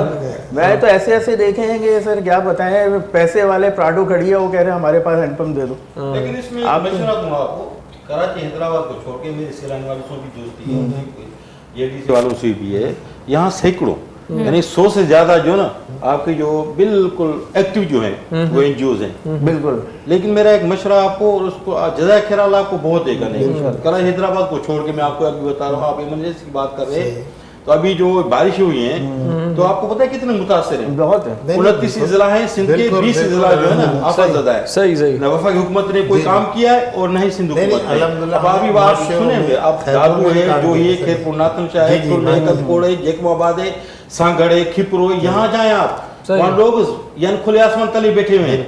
मैं तो ऐसे देखे हैं कि सर क्या बताएं, पैसे वाले प्राडो खड़ी है, वो कह रहे हैं हमारे पास हैंडपम्प दे दो। लेकिन इसमें मशवरा दूंगा आपको, कराची हैदराबाद को छोड़ के मेरे सिलाने वालों से भी दोस्ती है, एडीसी वालों से भी है, यहाँ सैकड़ों यानी 100 से ज्यादा जो ना आपके जो बिल्कुल एक्टिव जो हैं वो एनजीओज हैं बिल्कुल। लेकिन मेरा एक मशवरा आपको, और उसको जज़ाय खैराल आपको बहुत देगा नहीं। कराची हैदराबाद को छोड़ के मैं आपको अभी बता रहा हूँ, आप इमरजेंसी की बात कर रहे हैं, तो अभी जो बारिश हुई है तो आपको पता है कितने मुतासिर हैं? बहुत है। 29 जिला है, सिंध के 20 जिला जो है ना आफत ज़दा है। सही सही। न वफाकी हुकूमत ने कोई काम किया है और न ही सिंध हुकूमत ने। अब अभी बात सुने हुए, अब दादू है, जो ये खेरपुर नातनशाह है, कदकोड़ है, जेकमाबाद है, सांगड़ है, खिपरो, यहाँ जाए आप, वहाँ लोग यानी खुले आसमान तले बैठे हुए हैं,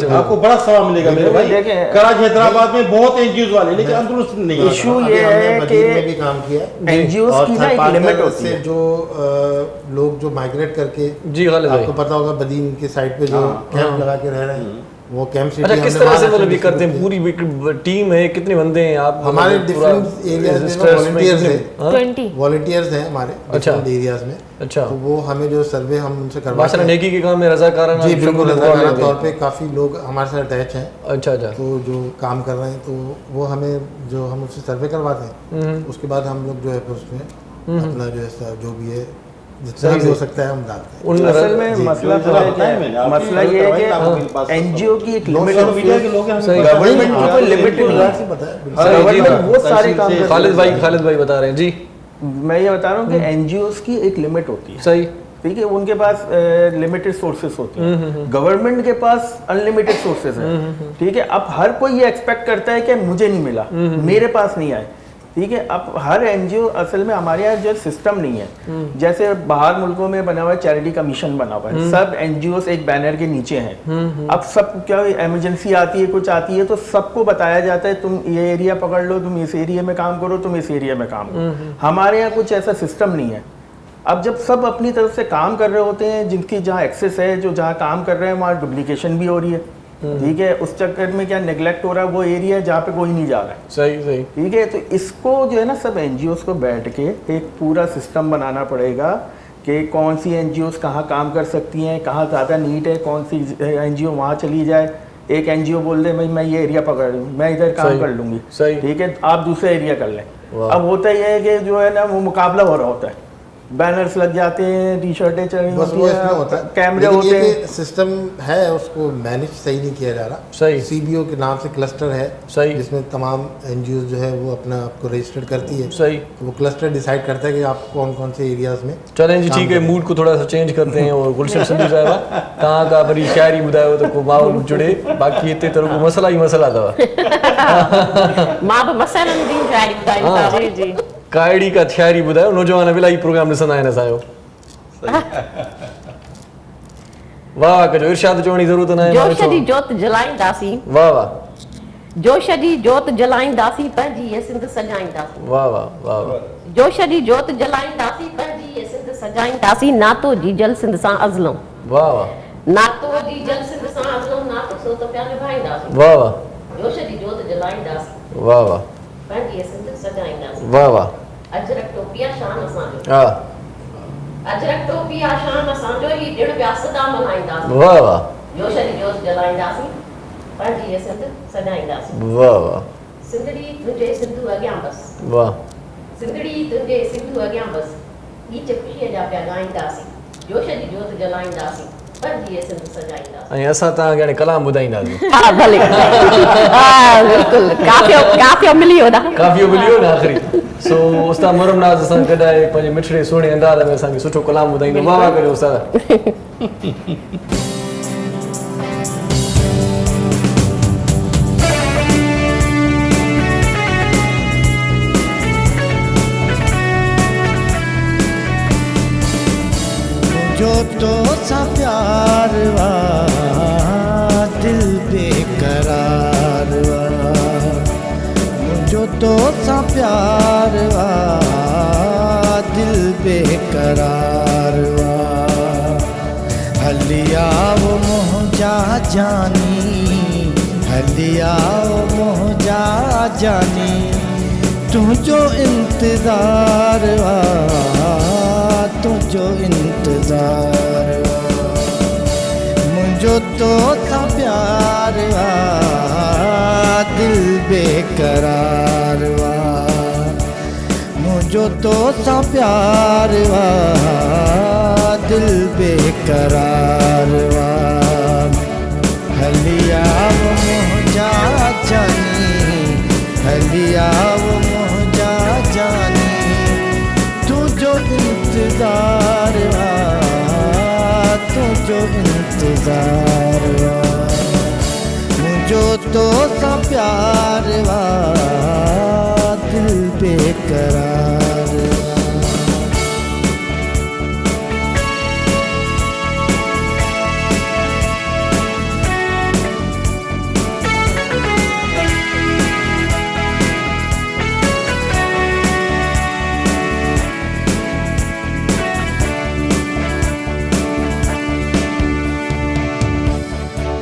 आपको बड़ा सवाल मिलेगा मेरे भाई। कराची हैदराबाद में बहुत एनजीओ वाले, लेकिन अंदरूनी नहीं है। इशू ये है कि भी काम किया एनजीओ की ना एक लिमिट होती है। जो लोग जो माइग्रेट करके, जी आपको पता होगा बदीन के साइड पे जो कैंप लगा के रह रहे हैं, वो कैंप सिटी। अच्छा, किस तरह से मतलब ये करते हैं? पूरी टीम है, कितने बंदे हैं आप? हमारे डिफरेंट एरियाज में वॉलंटियर्स हैं, 20 वॉलंटियर्स हैं हमारे डिफरेंट एरियाज में। अच्छा, तो वो हमें जो सर्वे हम उनसे करवाते माशाल्लाह हैं, नेकी के काम में रज़ाकाराना जी बिल्कुल रज़ाकाराना तौर पे काफ़ी लोग हमारे साथ अटैच हैं। अच्छा अच्छा। तो जो काम कर रहे हैं तो वो हमें जो हम उससे सर्वे करवाते हैं, उसके बाद हम लोग जो है फिर उसमें अपना जो है जो भी है जितना भी हो सकता है हम डालते हैं। असल में मसला ये है कि एनजीओ की एक लिमिट होती है, गवर्नमेंट की कोई लिमिट नहीं है। गवर्नमेंट बहुत सारे काम करती है। खालिद भाई बता रहे हैं जी। मैं ये बता रहा हूँ कि एनजीओज की एक लिमिट होती है, सही, ठीक है, उनके पास लिमिटेड सोर्सेस होती हैं। गवर्नमेंट के पास अनलिमिटेड सोर्सेस हैं, ठीक है। अब हर कोई ये एक्सपेक्ट करता है कि मुझे नहीं मिला, मेरे पास नहीं आए, ठीक है। अब हर एनजीओ, असल में हमारे यहाँ जो सिस्टम नहीं है, जैसे बाहर मुल्कों में बना हुआ है चैरिटी कमीशन बना हुआ है, सब एनजीओ एक बैनर के नीचे हैं। अब सब क्या इमरजेंसी आती है, कुछ आती है, तो सबको बताया जाता है तुम ये एरिया पकड़ लो, तुम इस एरिया में काम करो, तुम इस एरिया में काम करो। हमारे यहाँ कुछ ऐसा सिस्टम नहीं है। अब जब सब अपनी तरफ से काम कर रहे होते हैं, जिनकी जहाँ एक्सेस है, जो जहाँ काम कर रहे हैं वहाँ डुप्लीकेशन भी हो रही है, ठीक है। उस चक्कर में क्या नेग्लेक्ट हो रहा है वो एरिया जहाँ पे कोई नहीं जा रहा है, सही सही, ठीक है। तो इसको जो है ना सब एनजीओस को बैठ के एक पूरा सिस्टम बनाना पड़ेगा कि कौन सी एनजीओस कहाँ काम कर सकती हैं, कहाँ ज़्यादा नीड है, कौन सी एनजीओ वहाँ चली जाए। एक एनजीओ बोल दे भाई मैं ये एरिया पकड़ लूँ, मैं इधर काम कर लूँगी, ठीक है, आप दूसरा एरिया कर लें। अब होता ही है कि जो है ना वो मुकाबला हो रहा होता है, बैनर्स लग जाते हैं, टी शर्टें चढ़ी होती हैं, कैमरे होते हैं, सिस्टम है उसको मैनेज सही नहीं किया जा रहा। सही, सीबीओ के नाम से क्लस्टर है, सही, जिसमें तमाम एनजीओ जो है वो अपना आपको रजिस्टर्ड करती है, सही। तो वो क्लस्टर डिसाइड करता है कि आप कौन कौन से एरियाज में। चलें जी, ठीक है, मूड को थोड़ा सा चेंज करते हैं और गुलशन संधू साहिबा तव्हां का वरी शायरी ॿुधायो त को माहौल जुड़े, बाक़ी हिते त रुॻो मसला ई मसला अथव। मां बि मसइलनि जी शायरी ॿुधाईंदी। जी जी, कायड़ी का शायरी ॿुधायो, नौजवान इलाही प्रोग्राम ॾिसंदा आहिनि असांजो। वाह, कजो इरशाद चवण जी ज़रूरत न आहे। जोश जी जोत जलाईंदासीं, वाह वाह, जोश जी जोत जलाईंदासीं, पंहिंजी ये सिंध सजाईंदासीं। वाह वाह वाह वाह, जोश जी जोत जलाईंदासीं, पंहिंजी ये सिंध सजाईंदासीं, नातो जी जल सिंध सां अज़लऊं। वाह वाह, नातो जी जल सिंध सां अज़लऊं, नातो सो त पिया निभाईंदासीं। वाह वाह, जोश जी जोत जलाईंदासीं, वाह वाह, पंहिंजी ये सिंध सजाईंदासीं। वाह वाह, अजरक टोपिया शान असांजो, हा, अजरक टोपिया शान असांजो, ही ॾिण पिया सदा मल्हाईंदासीं। वाह वाह, जोश जी जोत जलाईंदासीं, पंहिंजी ये सिंध सजाईंदासीं। वाह वाह, सिंधड़ी तुंहिंजे सिंधू अॻियां बस, वाह, सिंधड़ी तुंहिंजे सिंधू अॻियां बस, गीत ख़ुशीअ जा पिया ॻाईंदासीं, जोश जी जोत जलाईंदासीं, पर जीअं सिंध सजाईंदासीं। ऐं असां तव्हांखे हाणे कलाम ॿुधाईंदासीं। हा भले, हा बिल्कुलु, काफ़ियो मिली वियो ना। काफ़ियो मिली वियो न आख़िरी। सो उस्ताद मुहर्रम नाज़ असां गॾु आहे, पंहिंजे मिठड़े सुहिणे अंदाज़ में असांखे सुठो कलाम ॿुधाईंदो। वाह वाह करियो उस्ताद। जो तो सा प्यार वा दिल बेकरार वा, जो तो सा प्यार वा दिल बेकरार वा, हलिया वो मोहजा जानी, हलिया वो मोहजा जानी, तुझो इंतजार वा, तुझो इंतजार वा, मुझो तो था प्यार वा दिल बेकरार वा, मुझो तो था प्यार वा दिल बेकरार वा, हलिया वो मोहजा जानी, हलिया वो मोहजा जानी, तुझो इंतजार वा, तुझो इंतजार वा, मुझो तो सा प्यार वा दिल बेकरार वा।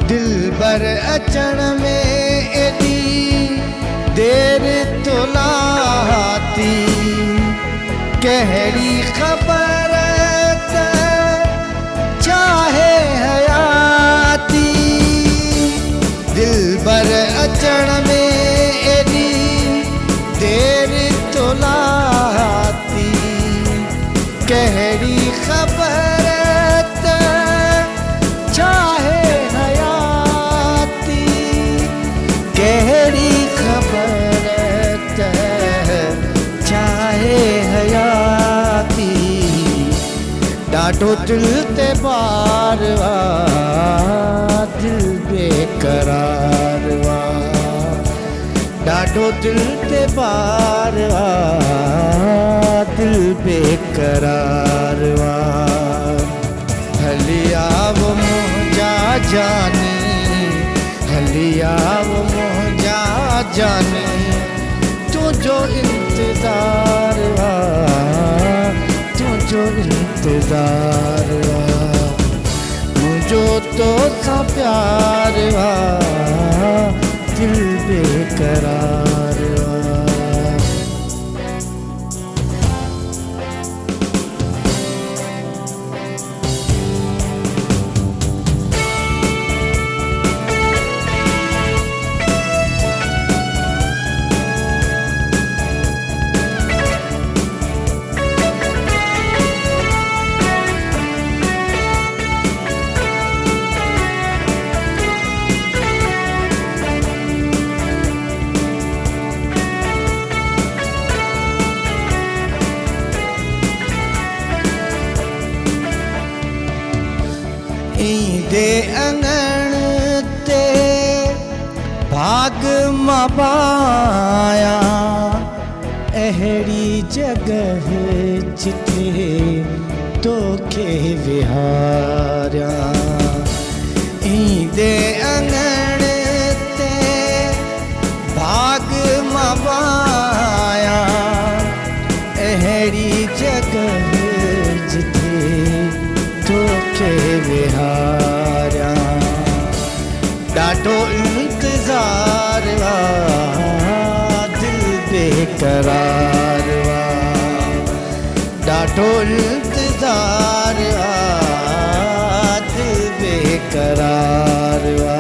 दिलबर अचण में एडी देर तो लाती, कहिड़ी ख़बर त चाहे हयाती, दिलबर अचण में एडी देर तो लाती, कहिड़ी ख़बर त चाहे हयाती, कहिड़ी ख़बर त चाहे हयाती, ॾाढो दिल ते बार वा दिल बेकरार वा, ॾाढो दिल ते बार वा दिल बेकरार वा, हलिया वो मोहजा जानी, हलिया वो मोहजा जानी, तुझो इंतजार वा, तुझो इंतजार वा, मुझो तो सा प्यार वा दिल बेकरार वा। ईंदे अंगण ते भाग मबाया, अहिड़ी जगह जिथे तोखे विहारिया, ईंदे अंगण ते भाग मबाया, अहिड़ी जगह जिथे तोखे विहारिया, ॾाढो इंतज़ार वा दिल बेकरार वा, ॾाढो इंतज़ार वा दिल बेकरार वा,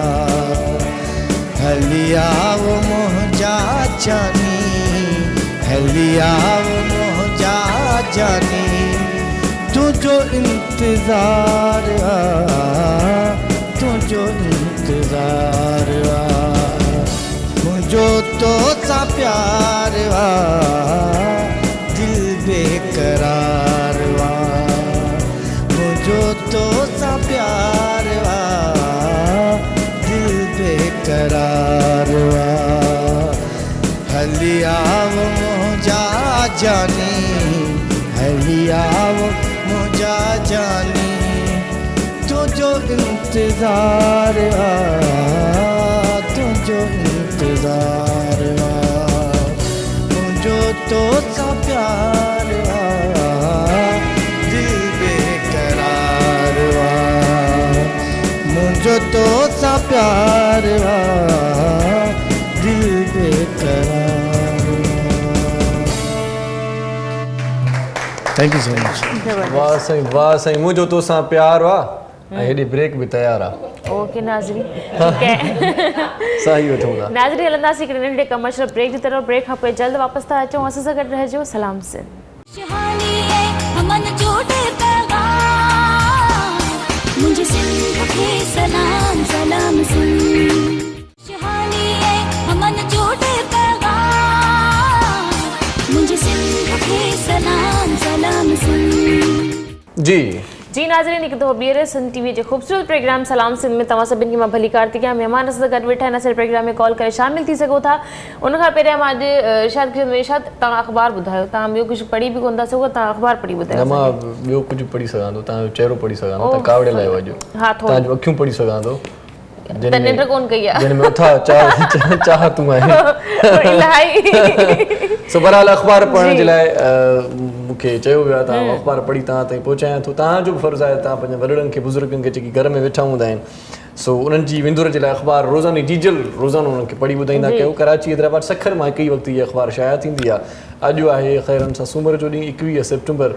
हलिया वो मोहजा जानी, हलिया वो मोहजा जानी, तुझो इंतजार तुझो इंतजार मुझो तो सा प्यार दिल बेकरार मुझो तो सा प्यार दिल बेकरार हलियाव मुझा जानी हलियाव मुझा जानी तुझो इंतजार तुझो इंतजार मुझो तो सा प्यार दिल बेकरार मुझो तो सा प्यार दिल बेकरार थैंक यू सो मच वाह साईं मुंहिंजो तोसां प्यार आहे ऐं हेॾे ब्रेक बि तयारु आहे ओके नाज़रीन ठीक है सही वठूं था नाज़रीन हलंदासीं हिकिड़े नंढे कमर्शियल ब्रेक जी तरफ़ ब्रेक खां पोइ जल्द वापसि था अचूं असां सां गॾु रहिजो सलाम सिंध शहानी है हमन जोड़े पैगाम मुझे सिंध के सलाम सलाम सिंध शहानी है हमन जोड़े पैगाम मुझे सिंध के सलाम सलाम सिंध जी जी नाज़रीन हिकु दफ़ो ॿीहर सिंध टीवी जे ख़ूबसूरत प्रोग्राम सलाम सिंध में तव्हां सभिनी खे मां भली कारती कयां महिमान असां सां गॾु वेठा आहिनि असांजे प्रोग्राम में कॉल करे शामिल थी सघो था उन खां पहिरियां मां अॼु इरशाद तव्हां अख़बार ॿुधायो तव्हां ॿियो कुझु पढ़ी बि कोन था सघो तव्हां अख़बार पढ़ी ॿुधायो मां ॿियो कुझु पढ़ी सघां थो तव्हांजो चहिरो पढ़ी सघां थो तव्हां कावड़े लाइ वॼो हा थोरो तव्हांजूं अखियूं पढ़ी सघां थो त निंड कोन कई आहे जिन में उथा चाहतूं आहिनि इलाही सो बहरहाल अख़बार पढ़ण जे लाइ मूंखे चयो वियो आहे तव्हां अख़बार पढ़ी तव्हां ताईं पहुचायां थो तव्हांजो बि फ़र्ज़ु आहे तव्हां पंहिंजे वॾड़नि खे बुज़ुर्गनि खे जेकी घर में वेठा हूंदा आहिनि सो उन्हनि जी विंदुर जे लाइ अख़बार रोज़ानी डीजल रोज़ानो उन्हनि खे पढ़ी ॿुधाईंदा कयो कराची हैदराबाद सखर मां हिकु ई वक़्तु इहा अख़बार शाया थींदी आहे अॼु आहे ख़ैरनि सां सूमर जो ॾींहुं 21 सेप्टेंबर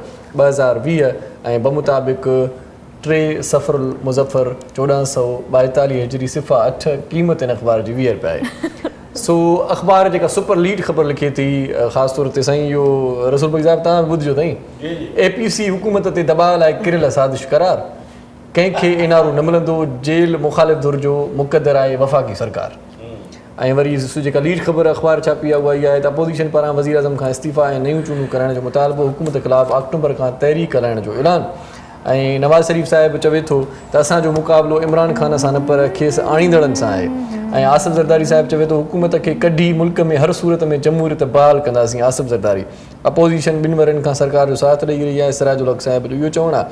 2020 ऐं बमुताबिक़ 3 सफ़रुल मुज़फ़र 1442 हिजरी सिफ़ा 8 क़ीमत इन अख़बार जी 20 रुपया आहे सो अख़बार जेका सुपर लीड ख़बर लिखे थी ख़ासि तौर ते साईं इहो रसूल भाई साहिबु तव्हां ॿुधिजो अथई APC हुकूमत ते दॿाअ लाइ किरियल साज़िश करार कंहिंखे इनारो न मिलंदो जेल मुख़ालिफ़ धुर जो मुक़दर आहे वफ़ाक़ी सरकार ऐं वरी जेका लीड ख़बर अख़बार छापी आहे उहा इहा आहे त अपोज़िशन पारां वज़ीर आज़म खां इस्तीफ़ा ऐं नयूं चूंडूं कराइण जो मुतालबो हुकूमत ख़िलाफ़ु अक्टूबर खां तहरीक हलाइण जो ऐलान ऐं नवाज़ शरीफ़ साहिबु चवे थो त असांजो मुक़ाबिलो इमरान ख़ान सां न पर खेसि आणींदड़नि सां आहे ऐं आसिफ़ ज़रदारी साहिबु चवे थो हुकूमत खे कढी मुल्क में हर सूरत में जमहूरियत बहाल कंदासीं आसिफ़ ज़रदारी अपोज़िशन ॿिनि वरनि खां सरकार जो साथ ॾेई रही आहे सिराजुल हक़ साहिबु इहो चवणु आहे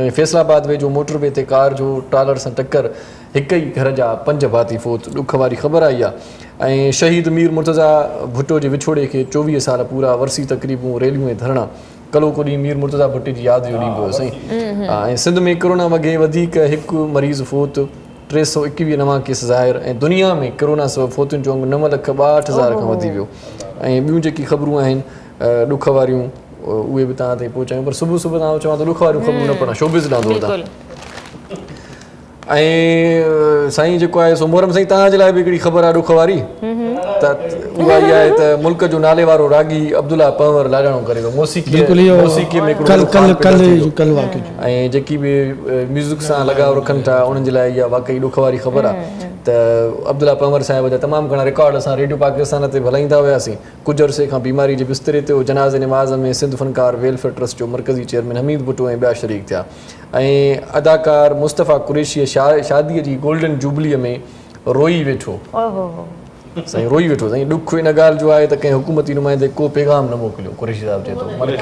ऐं फैसलाबाद वेझो मोटरवे ते कार जो ट्रालर सां टकर हिक ई घर जा 5 भाती फ़ौत ॾुख वारी ख़बर आई आहे ऐं शहीद मीर मुर्तज़ा भुट्टो जे विछोड़े खे 24 साल पूरा वरसी तक़रीबूं रैलियूं ऐं धरणा कलो को ॾींहुं मीर मुर्तज़ा भुट्टे जी यादि जो ॾींहुं हुयो साईं ऐं सिंध में कोरोना वॻे वधीक हिकु मरीज़ फ़ौत 321 नवां केस ज़ाहिर ऐं दुनिया में कोरोना सबबु फ़ौतुनि जो अंगु 9,62,000 खां वधी वियो ऐं ॿियूं जेकी ख़बरूं आहिनि ॾुख वारियूं उहे बि तव्हां ताईं पहुचायूं पर सुबुह तव्हां चवां त ॾुख वारियूं ख़बरूं न पढ़ा शोबिज़ ॾांदो तव्हां ऐं साईं जेको आहे सो मोहरम साईं तव्हांजे लाइ बि हिकिड़ी ख़बर आहे ॾुख वारी त उहा इहा आहे त मुल्क जो नाले वारो रागी अब्दुल्ला पंवर लाॾाणो करे थो मौसीक़ीअ में ऐं जेकी बि म्यूज़िक सां लगाव रखनि था उन्हनि जे लाइ इहा वाक़ई ॾुख वारी ख़बर आहे त अब्दुल्ला पंवर साहिब जा तमामु घणा रिकॉर्ड असां रेडियो पाकिस्तान ते हलाईंदा हुआसीं कुझु अरसे खां बीमारी जे बिस्तरे ते जनाज़े नमाज़ में सिंध फ़नकार वेलफेयर ट्रस्ट जो मरकज़ी चेयरमैन हमीद भुट्टो ऐं ॿिया शरीक थिया ऐं अदाकार मुस्तफ़ा कुरैशी शादीअ जी गोल्डन जुबलीअ में रोई वेठो साईं रोई वेठो साईं ॾुख इन ॻाल्हि जो आहे त कंहिं हुकूमती नुमाइंदे को पैगाम न मोकिलियो कुरैशी साहिबु चए थो मतलब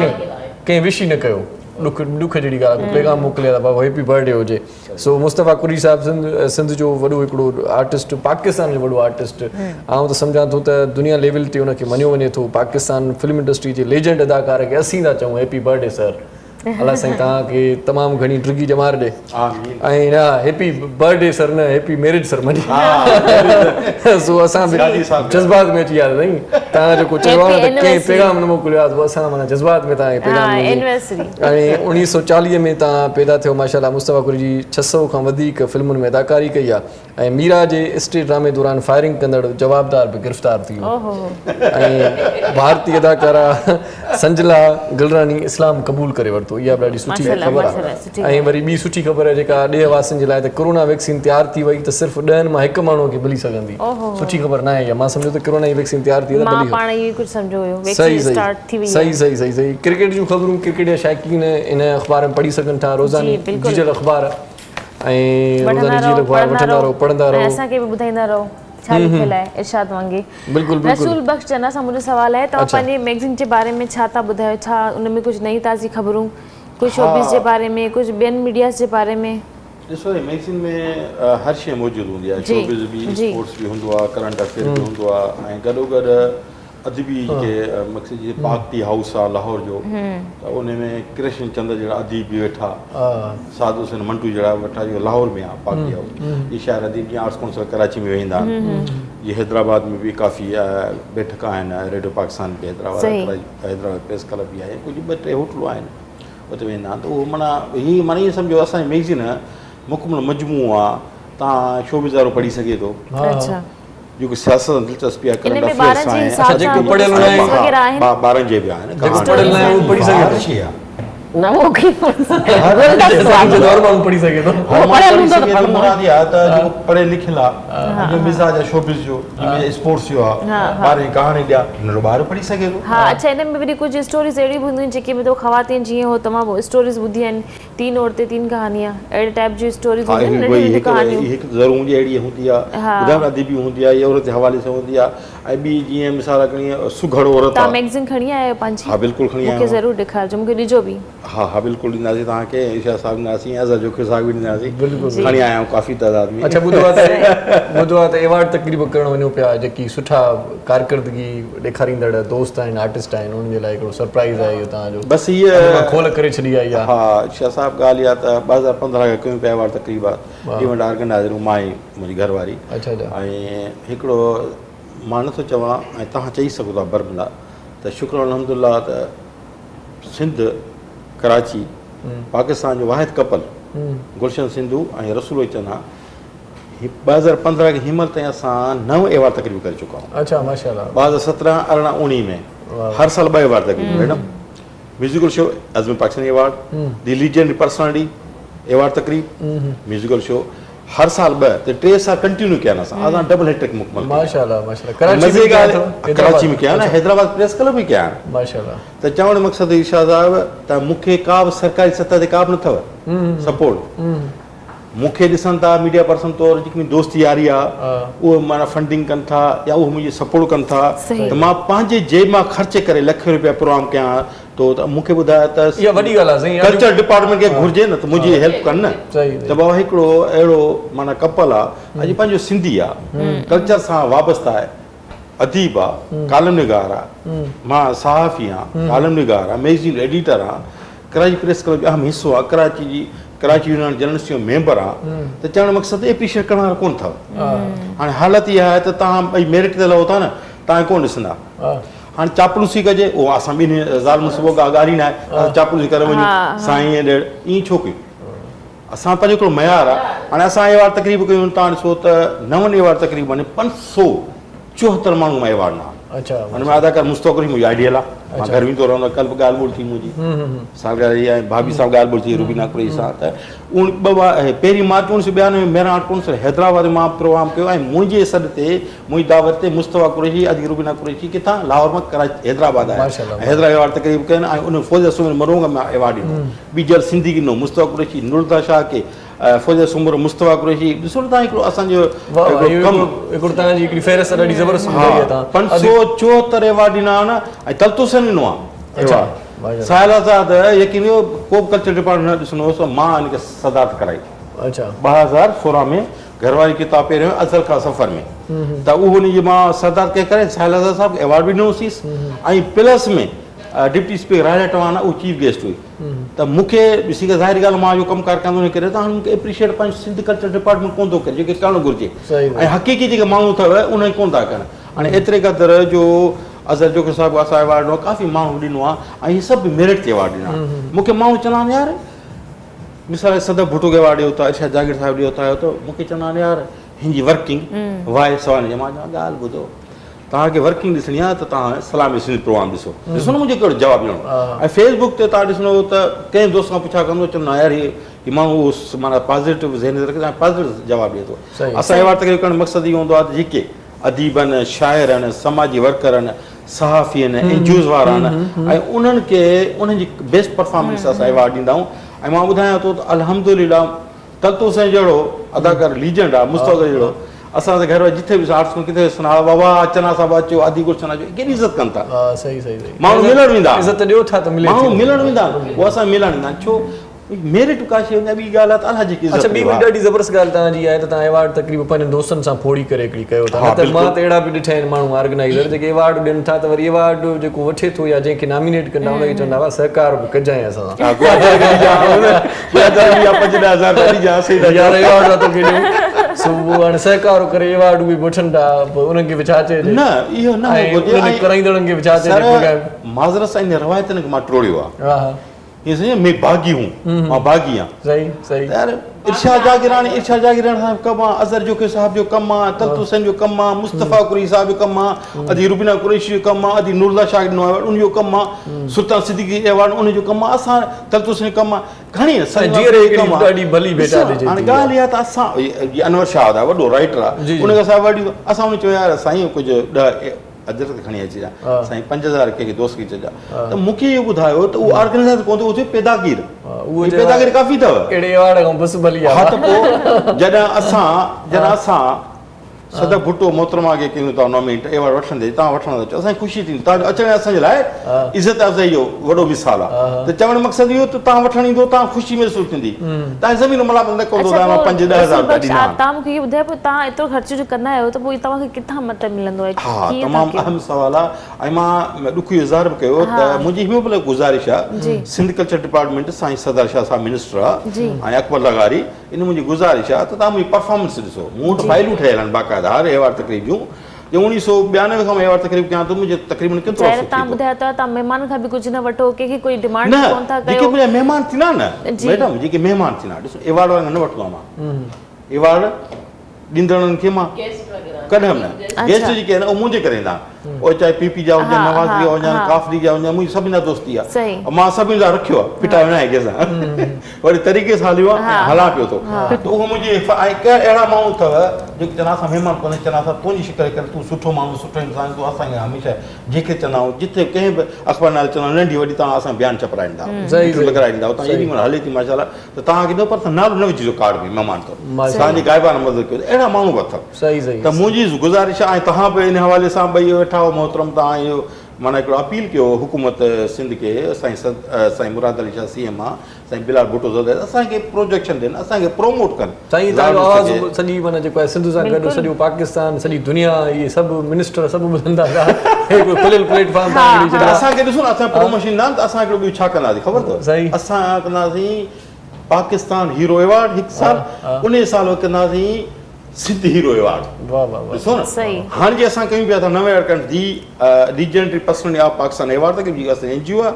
कंहिं विश ई न कयो ॾुख जहिड़ी ॻाल्हि आहे पैगाम मोकिलिया त बाबा हैप्पी बर्थडे हुजे सो मुस्तफ़ा कुरैशी साहिबु सिंध जो वॾो हिकिड़ो आर्टिस्ट पाकिस्तान जो वॾो आर्टिस्ट आउं त सम्झां थो त दुनिया लेवल ते उनखे मञियो वञे थो पाकिस्तान फिल्म इंडस्ट्री जे लेजेंड अदाकार खे असीं था चऊं हैप्पी बर्थडे सर अलाह साईं तव्हांखे तमामु घणी ड्रिगी जमार ॾे ऐं न हैप्पी बर्थडे सर न happy marriage sir money so असां बि जज़्बात में अची विया साईं तव्हां जेको चयो आहे त कंहिं पैगाम न मोकिलियो आहे असां माना जज़्बात में तव्हांखे पैगाम ऐं 1940 में तव्हां पैदा थियो माशाल्लाह मुस्तफ़ा कुरैशी 600 खां वधीक फिल्मुनि में अदाकारी कई आहे ऐं मीरा जे स्टेज ड्रामे दौरान फायरिंग कंदड़ जवाबदार बि गिरफ़्तार थी वियो ऐं भारतीय अदाकारा संजला गिलरानी इस्लाम क़बूल करे वरितो थो, इहा बि ॾाढी सुठी माशाल्लाह, ख़बर माशाल्लाह, सुठी आहे। ऐं वरी ॿी सुठी ख़बर आहे जेका ॾे वासियुनि जे लाइ त कोरोना वैक्सीन तयारु थी वई त सिर्फ़ु 10 मां 1 माण्हूअ खे मिली सघंदी। सुठी ख़बर न आहे इहा, मां सम्झो त कोरोना जी वैक्सीन तयारु थी वई त मां मिली। पाण इहो कुझु सम्झो हुयो सही वैक्सीन सही स्टार्ट थी वई सही सही सही सही क्रिकेट जूं ख़बरूं क्रिकेट जा शाइक़ीन इन अख़बार में पढ़ी सघनि था, रोज़ानी बिल्कुलु। डिजिटल अख़बार ऐं रोज़ानी डिजिटल अख़बार वठंदा रहो पढ़ंदा ऐं रहो। असांखे बि ॿुधाईंदा रहो छा लिखियल आहे इरशाद वांगे। बिल्कुलु बिल्कुलु। रसूल बख्श जना सां मुंहिंजो सवाल आहे, तव्हां पंहिंजे मैगज़ीन जे बारे में छा था ॿुधायो, छा उन में कुझु नई ताज़ी ख़बरूं, कुझु शोबिज़ जे बारे में, कुझु ॿियनि मीडियाज़ जे बारे में? ॾिसो मैगज़ीन में हर शइ मौजूदु हूंदी आहे, जी, शोबिज़ बि, जी। स्पोर्ट्स बि हूंदो आहे, करंट अफेयर बि हूंदो आहे, ऐं गॾोगॾु अदबी जेके मक़सद जीअं पाक टी हाउस आहे लाहौर जो, त उन में कृष्ण चंद्र जहिड़ा अदीब बि वेठा, साधु हुसैन मंटू जहिड़ा वेठा, जो लाहौर में आहे पाक टी हाउस। इहे शहर अदीब जीअं आर्ट्स काउंसिल कराची में वेंदा आहिनि, जीअं हैदराबाद में बि काफ़ी बैठक आहिनि, रेडियो पाकिस्तान बि हैदराबाद प्रेस क्लब बि आहे, कुझु 2-3 होटलूं आहिनि उते वेंदा आहिनि। त उहो माना हीअ माना ईअं सम्झो असांजी मैगज़ीन मुकमल मजमू आहे, तव्हां शोबिज़ वारो पढ़ी सघे थो, अच्छा जेको सियासत में दिलचस्पी आहे, करंट इन में अफेयर्स ॿारनि जे आहिनि, हिसाब सां जेको पढ़ियल न आहे, वग़ैरह आहिनि? ॿारनि जे बि आहिनि, जेको पढ़ियल न आहे उहो पढ़ी सघे थो। शइ आहे। न वो की असांजो दौर माण्हू पढ़ी सघे थो। मुराद इहा आहे त जेको पढ़ियल लिखियल आहे, जो मिज़ाज आहे शोबिज़ जो, स्पोर्ट्स जो आहे, ॿार जी कहाणी ॾिया, नंढो ॿार पढ़ी सघे थो। हाँ अच्छा, इन में वरी कुछ स्टोरीज अहिड़ी बि हूंदियूं आहिनि जेके में तो ख़वातीन जीअं हो तमामु स्टोरीज ॿुधी आहिनि, 3 औरतें 3 कहानियां, अहिड़े टाइप जी स्टोरीज हूंदियूं आहिनि, नंढी नंढी कहानियूं। हिकु ज़रूर अहिड़ी हूंदी आहे, ॿुधाइण अदबी हूंदी आहे, औरत जे हवाले सां हूंदी आहे, ऐं ॿी जीअं मिसाल खणी सुघड़ औरत तव्हां आहे। मैगज़ीन खणी आया आहियो पंहिंजी? हा बिल्कुलु खणी मूंखे आहियां। ज़रूरु ॾेखारिजो, मूंखे ॾिजो बि। हा हा बिल्कुलु ॾींदासीं तव्हांखे, ईशा साहब ॾींदासीं, अज़र जोखिर साहब बि ॾींदासीं, खणी आया आहियूं काफ़ी तइदाद में। अच्छा ॿुधो आहे त एवार्ड तक़रीब करणु वञूं पिया, जेकी सुठा कारकर्दगी ॾेखारींदड़ दोस्त आहिनि, आर्टिस्ट आहिनि, उन्हनि जे लाइ हिकिड़ो सरप्राइज़ आहे इहो तव्हांजो, बसि हीअ खोल करे छॾी आहे इहा। हा शाह साहब ॻाल्हि इहा त 2015 खे कयूं पिया एवार्ड तक़रीब, इवेंट ऑर्गेनाइज़र मां ई मुंहिंजी घरवारी, अच्छा अच्छा ऐं हिकिड़ो मां नथो चवां ऐं तव्हां चई सघो था बरमला त शुक्र अलहमदुलिल्लाह त सिंध कराची पाकिस्तान जो वाहिद कपल गुलशन सिंधू ऐं रसूल चना 2015 के हिमल ताईं असां 9 एवार्ड तकरीब करे चुका आहियूं। अच्छा माशाल्लाह। 2017, 18, 19 में हर साल 2 एवार्ड तकरीब मैडम। म्यूजिकल शो अज़म Pakistani award, the legend personality award तकरीब, म्यूजिकल शो हर साल 2 ते 3 साल कंटिन्यू किया ना असां डबल हैट्रिक मुकम्मल माशाल्लाह माशाल्लाह। कराची मज़े में किया ॻाल्हि कराची में किया ना, हैदराबाद प्रेस क्लब में किया माशाल्लाह। त चवण जो मक़सदु इरशाद साहब त मूंखे का बि सरकारी सतह ते का बि न अथव सपोर्ट, मूंखे ॾिसनि था मीडिया पर्सन तौरु जेकी मुंहिंजी दोस्ती यारी आहे उहो माना फंडिंग कनि था या उहो मुंहिंजी सपोर्ट कनि था, त मां पंहिंजे जेब मां ख़र्च करे लख रुपया प्रोग्राम कयां त मूंखे ॿुधायो त इहा वॾी ॻाल्हि आहे साईं। कल्चर डिपार्टमेंट खे घुरिजे न त मुंहिंजी हेल्प कनि न, सही त बाबा हिकिड़ो अहिड़ो माना कपल आहे, अॼु पंहिंजो सिंधी आहे, कल्चर सां वाबस्ता आहे, अदीब आहे, कालम निगार आहे, मां सहाफ़ी आहियां, कालम निगार आहे, मैगज़ीन एडिटर आहियां, कराची प्रेस क्लब जो अहम हिसो आहे, कराची यूनियन जर्नलिस्ट जो मेंबर आहे, त चवण जो मक़सदु एप्रिशिएट करण वारा कोन अथव। हाणे हालत इहा आहे त तव्हां भई मेरिट ते लहो था न, तव्हांखे कोन ॾिसंदा। हाणे चापलूसी कजे, उहो असां ॿिनि ज़ालमुनि सुबुह ॻाल्हि न आहे, चापलूसी करे वञूं साईं ॾेढ ईअं छो कयूं, असां पंहिंजो हिकिड़ो मयार आहे। हाणे असां एवार्ड तकरीब कयूं, तव्हां ॾिसो त 9 एवार्ड तकरीब माने 574 माण्हू मां एवार्ड ना। अच्छा हुन में अदाकार मुस्तक़िल मुंहिंजो आइडियल आहे, मां घर वेंदो रहंदो, कल्ह बि ॻाल्हि ॿोल थी मुंहिंजी सालगिरह ऐं भाभी साहब ॻाल्हि ॿोल थी रूबीना कुरैशी सां, त पहिरीं मार्च 1992 में मेरा आर्ट काउंसिल हैदराबाद में मां प्रोग्राम कयो, ऐं मुंहिंजे सॾ ते मुंहिंजी दावत ते मुस्तफ़ा कुरैशी अॼु रूबीना कुरैशी किथां लाहौर मां कराची हैदराबाद आहे, हैदराबाद एवार्ड तकरीब कनि, ऐं उन फौज सुमर मरोंग में एवार्ड ॾिनो, बीजल सिंधी ॾिनो, मुस्तफ़ा कुरैशी, नुरदा शाह खे, फौज सुमर मुस्तफ़ा कुरैशी। ॾिसो तव्हां हिकिड़ो असांजो हिकिड़ो तव्हांजी हिकिड़ी फ़हिरिस्त ॾाढी ज़बरदस्त ॿुधाई आहे तव्हां। 574 एवार्ड ॾिना आहिनि, ऐं तलतुसन ॾिनो आहे साहिल आज़ाद, यकीन को बि कल्चर डिपार्टमेंट न ॾिसंदो हुउसि, मां हिनखे सदारत कराई। अच्छा 2016 में घरवारी किताब पहिरियों अज़ल खां सफ़र में, त उहो हुनजी मां सदारत कंहिं करे साहिल आज़ाद साहब खे एवार्ड बि ॾिनो हुउसीं, ऐं प्लस में डिप्टी स्पीकर राजा टवाना उहो चीफ गेस्ट हुई, त मूंखे ॾिसी करे ज़ाहिर ॻाल्हि मां इहो कमकार कंदो हिन करे त हाणे मूंखे एप्रिशिएट पंहिंजो सिंध कल्चर डिपार्टमेंट कोन थो करे जेके करणु घुरिजे, ऐं हक़ीक़ी जेके माण्हू अथव उन कोन था कनि। हाणे एतिरे क़दुरु जो अज़र जोखिर साहब असां एवार्ड ॾिनो, काफ़ी माण्हू ॾिनो आहे, ऐं इहे सभु मेरिट ते एवार्ड ॾिना। मूंखे माण्हू चवंदा आहिनि यार मिसाल सदर भुट्टो खे एवार्ड ॾियो था, इरशाद जागीर साहिब ॾियो था, त मूंखे चवंदा आहिनि यार हिनजी वर्किंग वाए सवाल, मां चवां ॻाल्हि ॿुधो, तव्हांखे वर्किंग ॾिसणी आहे त तव्हां सलामी सिंध प्रोग्राम ॾिसो ॾिसो न मुंहिंजो कहिड़ो जवाबु ॾियणो ऐं फेसबुक ते तव्हां ॾिसंदो त कंहिं दोस्त खां पुछा कंदो चवंदो यार ही माण्हू माना पॉज़िटिव ज़हनी रखे पॉज़िटिव जवाबु ॾिए थो असांजे वार तकरीब करणु मक़सदु इहो हूंदो आहे त जेके अदीब आहिनि शाइर आहिनि समाजी वर्कर आहिनि सहाफ़ी आहिनि एनजीओज़ वारा आहिनि ऐं उन्हनि खे उन्हनि जी बेस्ट परफॉर्मेंस असां एवॉर्ड ॾींदा आहियूं ऐं मां ॿुधायां थो त अल्हम्दुलिल्लाह तलतो साईं जहिड़ो अदाकार लीजेंड आहे मुस्तफ़ा जहिड़ो असां त घर में जिथे बि आर्ट्स में किथे सुञाणो बाबा चना साहिबु अचो आदि गुलशन अचो केॾी इज़त कनि था सही सही सही माण्हू मिलण वेंदा इज़त ॾियो था त मिले माण्हू मिलण वेंदा उहो असां मिलण वेंदा छो मेरिट का शइ ॿी ॻाल्हि आहे त अलाह जेकी अच्छा ॿी ॾाढी ज़बरदस्त ॻाल्हि तव्हांजी आहे त तव्हां एवॉर्ड तक़रीब पंहिंजनि दोस्तनि सां फोड़ी करे हिकिड़ी कयो था न त मां त अहिड़ा बि ॾिठा आहिनि माण्हू ऑर्गेनाइज़र जेके एवॉर्ड ॾियनि था त वरी एवॉर्ड जेको वठे थो या जंहिंखे नॉमिनेट कंदा हुनखे चवंदा हुआ सहकार बि कजांइ असां सुबुह हाणे सहकार करे एवॉर्ड बि वठनि था पोइ उन्हनि खे बि छा चइजे न इहो न कराईंदड़नि खे बि छा चइजे माज़रत सां इन रवायतनि खे मां टोड़ियो आहे हा हा ये समझे मैं बागी हूँ मां बागी आहियां सही सही यार इरशाद जागीरानी साहब कम आहे अज़हर जोखी साहब जो कम आहे तलतो हुसैन जो कम आहे मुस्तफ़ा कुरैशी साहब जो कम आहे अदी रुबीना कुरैशी जो कम आहे अदी नूरला शाह ॾिनो आहे उन जो कम आहे सुल्तान सिद्दीकी एवॉर्ड उन जो कम आहे असां तलतो हुसैन कम आहे घणी ॾाढी भली भेटा ॾिजे हाणे ॻाल्हि इहा त असां अनवर शाह आहे वॾो राइटर आहे उन खां असां वॾी असां उन चयो यार साईं कुझु ॾह अजरत खणी अची जा साईं 5000 कंहिंखे दोस्त खे चइजा त मूंखे इहो ॿुधायो त उहो ऑर्गेनाइज़र कोन थो पैदागीर पैदागीर काफ़ी अथव कहिड़े एवॉर्ड खां बस भली हा त पोइ जॾहिं असां सदर भुट्टो मोहतरमा खे कयूं था नॉमिनेट एवॉर्ड वठंदे तव्हां वठंदा अचो असांखे ख़ुशी थींदी तव्हां अचण असांजे लाइ इज़त अफ़ज़ाई जो वॾो मिसाल आहे त चवण मक़सदु इहो त तव्हां वठणु ईंदो तव्हां ख़ुशी महसूसु थींदी तव्हां ज़मीन मलाब न कंदो तव्हां 5-10,000 तव्हां मूंखे इहो ॿुधायो पोइ तव्हां एतिरो ख़र्च जो कंदा आहियो त पोइ तव्हांखे किथां मतिलबु मिलंदो आहे हा तमामु अहम सुवाल आहे ऐं मां ॾुखियो इज़हार बि कयो त मुंहिंजी हिमो भले गुज़ारिश आहे सिंध कल्चर डिपार्टमेंट साईं सरदार शाह साहब मिनिस्टर आहे ऐं अकबर लगारी इन मुंहिंजी गुज़ारिश आहे त तव्हां मुंहिंजी परफॉर्मेंस ॾिसो मूं वटि फाइलूं ठहियल आहिनि बाक़ाइदा हर एवॉर्ड तकरीब जूं 1992 खां एवॉर्ड तकरीब कयां थो मुंहिंजे तक़रीबन केतिरो तव्हां ॿुधायो त तव्हां महिमान खां बि कुझु न वठो कंहिंखे कोई डिमांड कोन था जेके मुंहिंजा महिमान थींदा न मैडम जेके महिमान थींदा ॾिसो एवॉर्ड वारनि न वठंदो आहियां मां एवॉर्ड ॾींदड़नि खे मां कॾहिं न गेस्ट जेके आहिनि उहो मुंहिंजे करे ईंदा उहे चाहे पीपी जा हुजनि नवाज़ जा हुजनि काफ़री जा हुजनि मुंहिंजी सभिनी जा दोस्ती आहे मां सभिनी जा रखियो आहे फिटायो न आहे कंहिंसां वरी तरीक़े सां हलियो आहे हलां पियो थो त उहो मुंहिंजी अहिड़ा माण्हू अथव जेके चवंदा असां महिमान कोन्हे चवंदा असां तुंहिंजी शिकर करे तूं सुठो माण्हू सुठो इंसानु तूं असांखे हमेशह जेके चवंदा आहियूं जिथे कंहिं बि अख़बार नाले चवंदा नंढी वॾी तव्हां असां बयानु छपाराईंदा लॻाराईंदा तव्हां एॾी महिल हले थी माशाला त तव्हांखे न पर नालो न विझिजो कार्ड में महिमान तौरु तव्हांजी गाइबाना मदद कयो अहिड़ा माण्हू बि अथव त मुंहिंजी गुज़ारिश आहे ऐं तव्हां बि इन हवाले सां ॿई वेठा हो मोहतरम तव्हां इहो माना हिकिड़ो अपील कयो हुकूमत सिंध खे साईं मुराद अली शाह सीएम आहे साईं बिलाल भुट्टो ज़रदारी असांखे प्रोजेक्शन ॾियनि असांखे प्रोमोट कनि साईं तव्हांजो आवाज़ सॼी माना जेको आहे सिंध सां गॾु सॼो पाकिस्तान सॼी दुनिया इहे सभु मिनिस्टर सभु ॿुधंदा हिकु खुलियल प्लेटफॉर्म असांखे ॾिसो न असां प्रमोशन ॾींदा त असां हिकिड़ो ॿियो छा कंदासीं ख़बर अथव असां कंदासीं पाकिस्तान हीरो एवॉर्ड हिकु साल उन साल कंदासीं सिंध हीरो एवॉर्ड ॾिसो न हाणे जे असां कयूं पिया था नवे the legendary personality of Pakistan award त जेकी असां एनजीओ आहे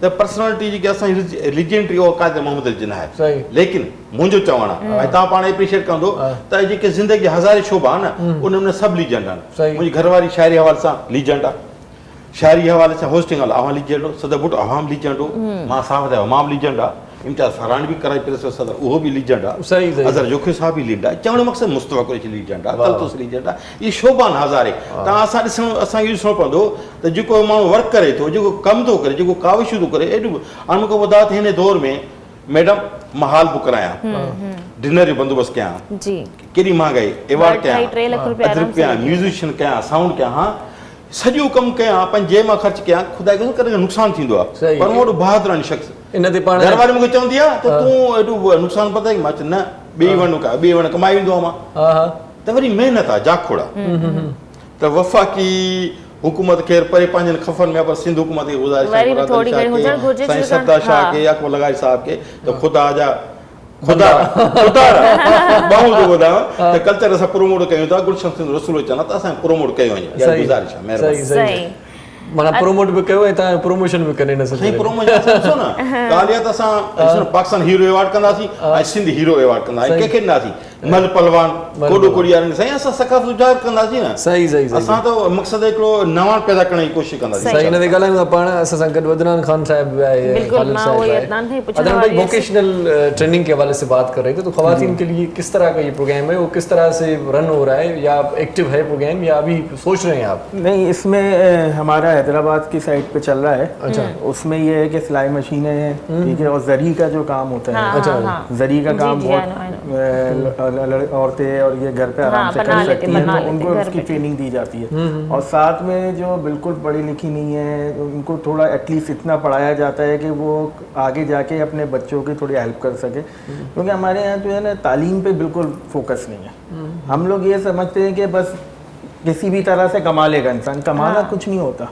त पर्सनैलिटी जेकी असांजी लीजेंडरी उहा कायदे मोहम्मद अली जिन्ना आहे लेकिन मुंहिंजो चवणु आहे ऐं तव्हां पाण एप्रिशिएट कंदो त जेके ज़िंदगी हज़ारे शोभा आहे न उनमें सभु लीजेंड आहिनि मुंहिंजी घरवारी शाइरी हवाले सां लीजेंड आहे शाइरी हवाले सां होस्टिंग वाला अवां लीजेंड हो सदर भुट्टो अवाम लीजेंड हो मां साहब अवाम लीजेंड आहे इम्तियाज़ फरहानी भी कराई प्रेस सदर वो भी लीजेंड आहे सही अज़हर जोखी साहब भी लीड आहे चवण मक़सदु मुस्तफ़ा कुरैशी लीजेंड आहे तलतुस लीजेंड आहे ये शोभान हज़ारे तव्हां असां ॾिसणो असांखे ॾिसणो पवंदो त जेको माण्हू वर्क करे थो जेको कमु थो करे जेको काविशूं थो करे एॾो हाणे मूंखे ॿुधायो त हिन दौर में मैडम मां हाल बुक करायां डिनर जो बंदोबस्तु कयां केॾी महांगाई एवॉर्ड कयां रुपया म्यूज़िशियन कयां साउंड कयां हा सॼो कमु कयां पंहिंजे मां ख़र्च कयां ख़ुदा खे कॾहिं नुक़सानु थींदो आहे पर मूं वटि बहादुरानी शख़्स इन ते पाण घरवारी मूंखे चवंदी आहे त तूं एॾो नुक़सानु पता मां चयो न ॿिए वण कमाए वेंदो आहियां मां त वरी महिनत आहे जाखोड़ आहे त वफ़ाक़ी हुकूमत खे परे पंहिंजनि खफ़नि में पर सिंध हुकूमत खे गुज़ारिश साईं सरदार शाह खे अकबर लगारी साहब खे त ख़ुदा जा ख़ुदा ॿाहूं थो ॿुधायां त कल्चर असां प्रोमोट कयूं था गुलशन सिंध रसूल चवंदा त असां प्रोमोट कयो वञे गुज़ारिश आहे महिरबानी माना प्रोमोट भी कयो ऐं तव्हां प्रमोशन भी करे न सही प्रमोशन ॾिसो न ॻाल्हि आहे त असां पाकिस्तान हीरो एवॉर्ड कंदासीं ऐं सिंध हीरो एवॉर्ड कंदासीं कंहिंखे ॾींदासीं मल पलवान कोडो कोड़ी वारनि साईं असां सकाफ़त उजागर कंदासीं न सही सही सही असां त मक़सद हिकिड़ो नवां पैदा करण जी कोशिशि कंदासीं सही हिन ते ॻाल्हायूं था पाण असां सां गॾु अदनान खान साहब भी आए हैं, बिल्कुल, खालिद मां साहब वही आए। अदनान से पूछने अदनान भाई वाली है। वोकेशनल ट्रेनिंग के हवाले से बात कर रहे थे, तो खवातीन के लिए किस तरह का ये प्रोग्राम है, वो किस तरह से रन हो रहा है, या एक्टिव है प्रोग्राम, या अभी सोच रहे हैं आप? नहीं, इसमें हमारा हैदराबाद की साइड पे चल रहा है। अच्छा, उसमें ये है कि सिलाई मशीनें हैं, ठीक है, और जरी का जो काम होता है, हाँ, जरी का काम जी, बहुत औरतें और ये घर पे आराम से बना कर लेते, सकती हैं, बना तो उनको लेते, घर उसकी पे। ट्रेनिंग दी जाती है। और साथ में जो बिल्कुल पढ़ी लिखी नहीं है, उनको थोड़ा एटलीस्ट इतना पढ़ाया जाता है कि वो आगे जाके अपने बच्चों की थोड़ी हेल्प कर सके, क्योंकि हमारे यहाँ जो है ना तालीम पे बिल्कुल फोकस नहीं है। हम लोग ये समझते हैं कि बस किसी भी तरह से कमा लेगा इंसान, कमाना कुछ नहीं होता,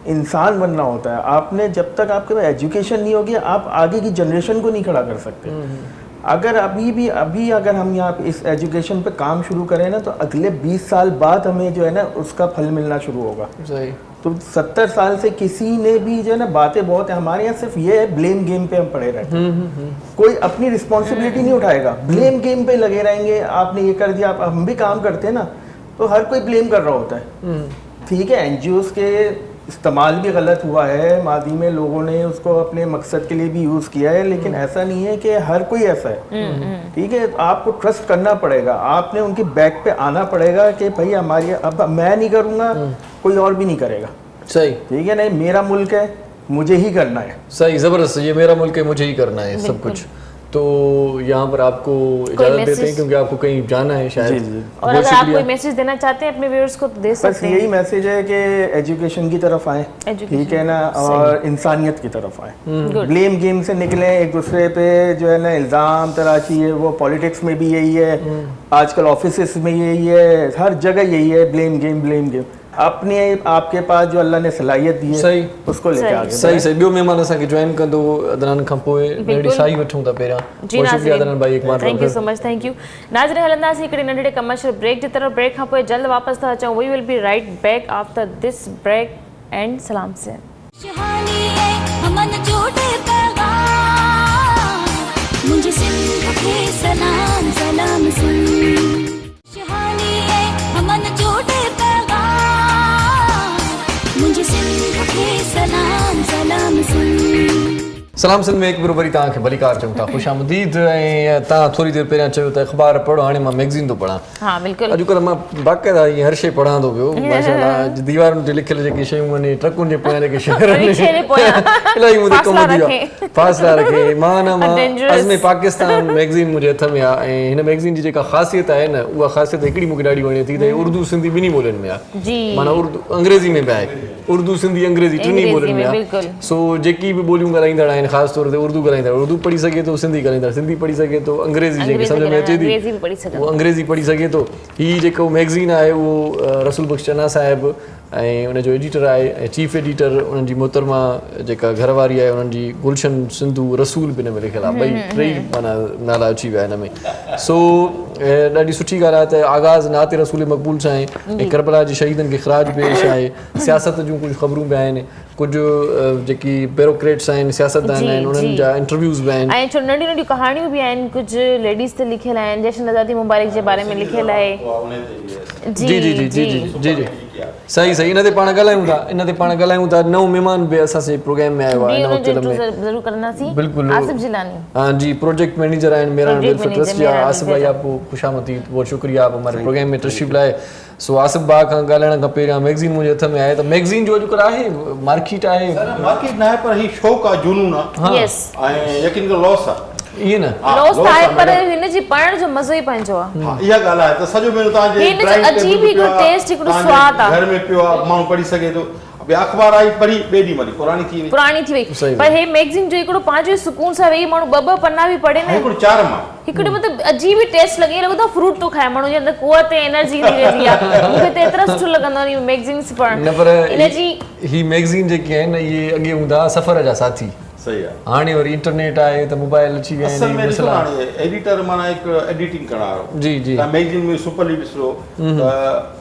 इंसान बनना होता है। आपने जब तक आपके पास एजुकेशन नहीं होगी, आप आगे की जनरेशन को नहीं खड़ा कर सकते। अगर अभी अगर हम यहाँ पे इस एजुकेशन पे काम शुरू करें ना, तो अगले 20 साल बाद हमें जो है ना उसका फल मिलना शुरू होगा। सही। तो 70 साल से किसी ने भी जो है ना, बातें बहुत है हमारे यहाँ, सिर्फ ये है ब्लेम गेम पे हम पड़े रहते हैं। कोई अपनी रिस्पॉन्सिबिलिटी नहीं उठाएगा, ब्लेम गेम पे लगे रहेंगे। आपने ये कर दिया, हम भी काम करते हैं ना, तो हर कोई ब्लेम कर रहा होता है। ठीक है, एनजीओज के इस्तेमाल भी गलत हुआ है, मादी में लोगों ने उसको अपने मकसद के लिए भी यूज़ किया है, लेकिन ऐसा नहीं है कि हर कोई ऐसा है। ठीक है, आपको ट्रस्ट करना पड़ेगा, आपने उनके बैक पे आना पड़ेगा कि भाई हमारी, अब मैं नहीं करूँगा, कोई और भी नहीं करेगा। सही। ठीक है, नहीं मेरा मुल्क है, मुझे ही करना है। सही, जबरदस्त, ये मेरा मुल्क है, मुझे ही करना है सब कुछ। तो यहाँ पर आपको इजाजत देते हैं क्योंकि आपको कहीं जाना है शायद। जी। और अगर आप कोई मैसेज देना चाहते हैं अपने व्यूअर्स को तो दे बस सकते हैं। यही मैसेज है कि एजुकेशन की तरफ आए, ठीक है ना, और इंसानियत की तरफ आए। ब्लेम गेम से निकलें, एक दूसरे पे जो है ना इल्ज़ाम तराशी है, वो पॉलिटिक्स में भी यही है, आजकल ऑफिस में यही है, हर जगह यही है, ब्लेम गेम। अपने आपके पास जो अल्लाह ने सलाहियत दी है, सही, उसको लेके आगे सही सही। ॿियो महिमान असांखे जॉइन कंदो अदनान खां पोइ, नंढी साई वठूं था पहिरियां। जी बहुत शुक्रिया अदनान भाई, एक बार thank you so much, thank you. नाज़रीन, हलंदासीं हिकिड़े नंढड़े कमर्शियल ब्रेक जी तरफ़। ब्रेक खां पोइ जल्द वापसि था अचूं। We will be right back after this break and सलाम से। खुशहाली है अमन जोड़े पैगाम, मुझे सिंध के सलाम सलाम सुन। खुशहाली है अमन जोड़े पैगाम, मुझे सिंध के सलाम सलाम सुन। सलाम सिंध में हिकु भेरो वरी तव्हांखे भलीकार चऊं था, ख़ुशि आमदीद। ऐं तव्हां थोरी देरि पहिरियां चयो त अख़बार पढ़ो, हाणे मां मैगज़ीन थो पढ़ां। हाँ बिल्कुलु। अॼुकल्ह मां बाक़ाइदा इहे हर शइ पढ़ां थो पियो, माशाअल्लाह। दीवारुनि ते लिखियल जेके शयूं आहिनि, ट्रकुनि जे पोयां जेके शहर रिक्शे जे पोयां इलाही मुंहिंजे कम फ़ासिला जी आहे। फ़ासिला रखे मां Dangerous। अज़्म पाकिस्तान मैगज़ीन मुंहिंजे हथ में आहे, ऐं हिन मैगज़ीन जी जेका ख़ासियत आहे न, उहा ख़ासियत हिकिड़ी मूंखे ॾाढी वणे थी, त उर्दू सिंधी ॿिन्ही ॿोलियुनि में आहे। जी। माना उर्दू अंग्रेज़ी में बि आहे, उर्दू सिंधी अंग्रेज़ी टिनी ॿोलियुनि में आहे। बिल्कुलु। सो जेकी बि ॿोलियूं ॻाल्हाईंदड़ आहिनि, ख़ासि तौर ते उर्दू ॻाल्हाईंदड़, उर्दू पढ़ी सघे थो, सिंधी ॻाल्हाईंदड़ सिंधी पढ़ी सघे थो, अंग्रेज़ी जेके सम्झ में अचे थी अंग्रेज़ी भी पढ़ी सघे, उहो अंग्रेज़ी पढ़ी सघे थो। हीअ जेको मैगज़ीन आहे उहो रसूल बख्श चना साहिबु ऐं उनजो एडिटर आहे, ऐं चीफ एडिटर उन्हनि जी मोहतरमा जेका घरवारी आहे, उन्हनि जी गुलशन सिंधू रसूल बि हिन में लिखियलु आहे। ॿई टई माना नाला अची विया हिन में। सो ॾाढी सुठी ॻाल्हि आहे त आगाज़ नाते रसूल मक़बूल सां आहे, ऐं करबला जी शहीदनि खे ख़राज पेश आहे। सियासत जूं कुझु ख़बरूं बि आहिनि, कुझु जेकी ब्यूरोक्रेट्स आहिनि, सियासतदान आहिनि, उन्हनि जा इंटरव्यूज़ बि आहिनि, ऐं नंढियूं नंढियूं कहाणियूं बि आहिनि, कुझु लेडीज़ ते लिखियल आहिनि, जशन आज़ादी मुबारक जे बारे में लिखियल आहे। जी जी जी जी जी जी जी सही सही। इन ते पाण ॻाल्हायूं था। नओं महिमान बि असांजे प्रोग्राम में आयो आहे हिन वक़्त में। ज़रूरु करंदासीं। बिल्कुलु। आसिफ जिलानी। हाँ जी, प्रोजेक्ट मैनेजर आहिनि Mehran project welfare trust manager जा। मेरान आसिफ भाई, वेलफेयर। आपको खुशामदीद, बहुत शुक्रिया आप हमारे प्रोग्राम में तशरीफ़ लाए। सो आसिफ भाउ खां ॻाल्हाइण खां पहिरियां मैगज़ीन मुंहिंजे हथ में आहे, त मैगज़ीन जो अॼुकल्ह आहे मार्केट आहे? मार्केट न आहे, पर ही शौक़ु आहे, जुनून आहे, यस। ऐं यकीन करो लॉस आहे। इहे न लॉस त आहे, पर हिन जी पढ़ण जो मज़ो ई पंहिंजो आहे। हा, इहा ॻाल्हि आहे त सॼो महीनो तव्हांजे हिन जो ड्राइंग अजीब टेबल हिकिड़ो पियो आहे, टेस्ट, हिकिड़ो तव्हांजे स्वाद आहे। घर में पियो आहे, माण्हू पढ़ी सघे थो। ॿिया अख़बार आई पढ़ी, ॿिए ॾींहुं वरी पुराणी थी वई। वई, पर हे मैगज़ीन जो हिकिड़ो पंहिंजो सुकून सां वेही माण्हू ॿ पन्ना बि पढ़े न, हिकिड़ो चार मां हिकिड़ो मतिलबु अजीब ई टेस्ट लॻे, लॻो था फ्रूट थो खाए, माण्हू जे अंदरि कुवत ऐं एनर्जी ईंदी रहंदी आहे। मूंखे त एतिरा सुठो लॻंदो आहे मैगज़ीन्स पढ़णु। न, पर इनजी ही मैगज़ीन जेके आहिनि इहे अॻे हूंदा सफ़र जा साथी, सही आहे। हाणे वरी इंटरनेट आहे त मोबाइल अची विया असल में आहिनि। ॾिसो हाणे एडिटर माना हिकु एडिटिंग करण वारो। जी जी तव्हां मैगज़ीन में सुपर लीड ॾिसो त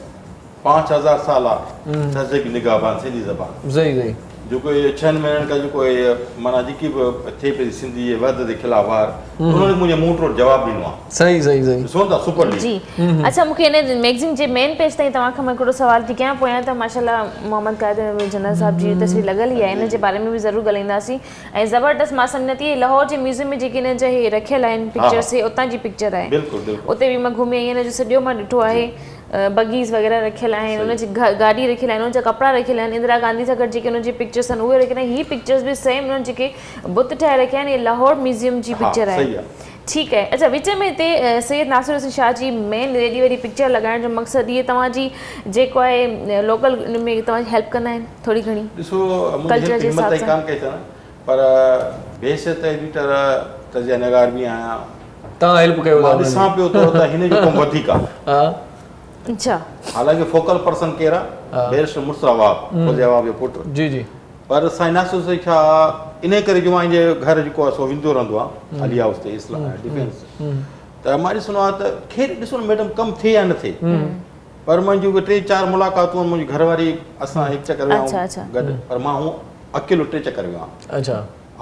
5000 साल आहे, तहज़ीब निगाहबान सिंधी ज़बान। सही सही। जेको ये 6 महीननि खां जेको ये माना जेकी बि थिए पई सिंधी जे वध जे ख़िलाफ़ वार उन्होंने मुंहिंजे मुंहुं टोड़ जवाबु ॾिनो आहे सही सही सही ॾिसो था सुपर लीग जी अच्छा मूंखे इन मैगज़ीन जे मेन पेज ताईं तव्हां खां मां हिकिड़ो सवाल थी कयां पोयां त माशाल्लाह मोहम्मद क़ादिर जनरल साहब जी तस्वीर लॻल ई आहे इन जे बारे में बि ज़रूरु ॻाल्हाईंदासीं ऐं ज़बरदस्त मां सम्झां थी लाहौर जे म्यूज़ियम में जेके इन जा हे रखियल आहिनि पिक्चर्स उतां जी पिक्चर आहे बिल्कुलु बिल्कुलु उते बि मां घुमी आई इन जो सॼो मां ॾिठो आहे बगीज़ वग़ैरह रखियल आहिनि उनजी गाॾी रखियल आहिनि उनजा कपिड़ा रखियल आहिनि इंदिरा गांधी सां गॾु जेके उनजी पिक्चर्स आहिनि उहे रखियल आहिनि हीअ पिक्चर्स बि सेम उन्हनि जेके बुत ठाहे रखिया आहिनि इहे लाहौर म्यूज़ियम जी पिक्चर आहे सही आहे ठीकु आहे अच्छा विच में हिते सैयद नासिर हुसैन शाह जी मेन एॾी वॾी पिक्चर लॻाइण जो मक़सदु इहे तव्हांजी जेको आहे लोकल में तव्हांजी हेल्प कंदा आहिनि थोरी घणी ॾिसो कल्चर जे हिसाब हिम्मत सां कान कई अथनि पर बेहसियत एडिटर तजिया नगार बि आहियां तव्हां हेल्प कयो मां था ॾिसां पियो त हिन जो कमु वधीक आहे हा अच्छा हालांकि फोकल पर्सन केरु आहे बैरिस्टर मुर्सद अवाब जो पुटु जी जी पर साईं नासिर हुसैन शाह इन करे जो मां पंहिंजे घर जेको आहे सो वेंदो रहंदो आहे अली हाउस ते इस्लाम डिफेंस त मां ॾिसंदो आहियां त ख़ैर ॾिसो न मैडम कमु थिए या न थिए पर मुंहिंजूं 3-4 मुलाक़ातूं मुंहिंजी घरवारी असां हिकु चकर विया अच्छा। गॾु पर मां हूअं अकेलो 3 चकर वियो आहियां अच्छा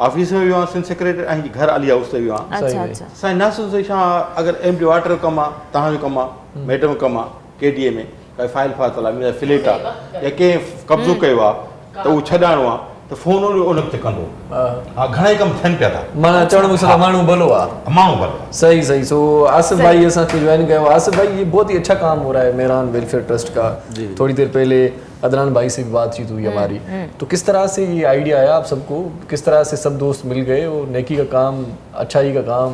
ऑफिस में वियो आहियां सिंध सेक्रेटरी ऐं घर अली हाउस ते वियो आहियां अच्छा अच्छा साईं नासिर हुसैन शाह अगरि एम डी वाटर जो कमु आहे तव्हांजो कमु आहे मैडम जो कमु आहे केडीए में काई फाइल फाथल आहे मुंहिंजा फ्लैट आहे या कंहिं कब्ज़ो कयो आहे त उहो छॾाइणो आहे त फोन उनखे कंदो हा घणेई कम थियनि पिया था माना चवण मक़सद माण्हू भलो आहे माण्हू भलो सही सही सो आसिफ भाई असांखे ज्वाइन किया आसिफ भाई ये बहुत ही अच्छा काम हो रहा है मेहरान वेलफेयर ट्रस्ट का थोड़ी देर पहले अदनान भाई से भी बातचीत हुई हमारी तो किस तरह से ये आइडिया आया आप सबको किस तरह से सब दोस्त मिल गए और नेकी का काम अच्छाई का काम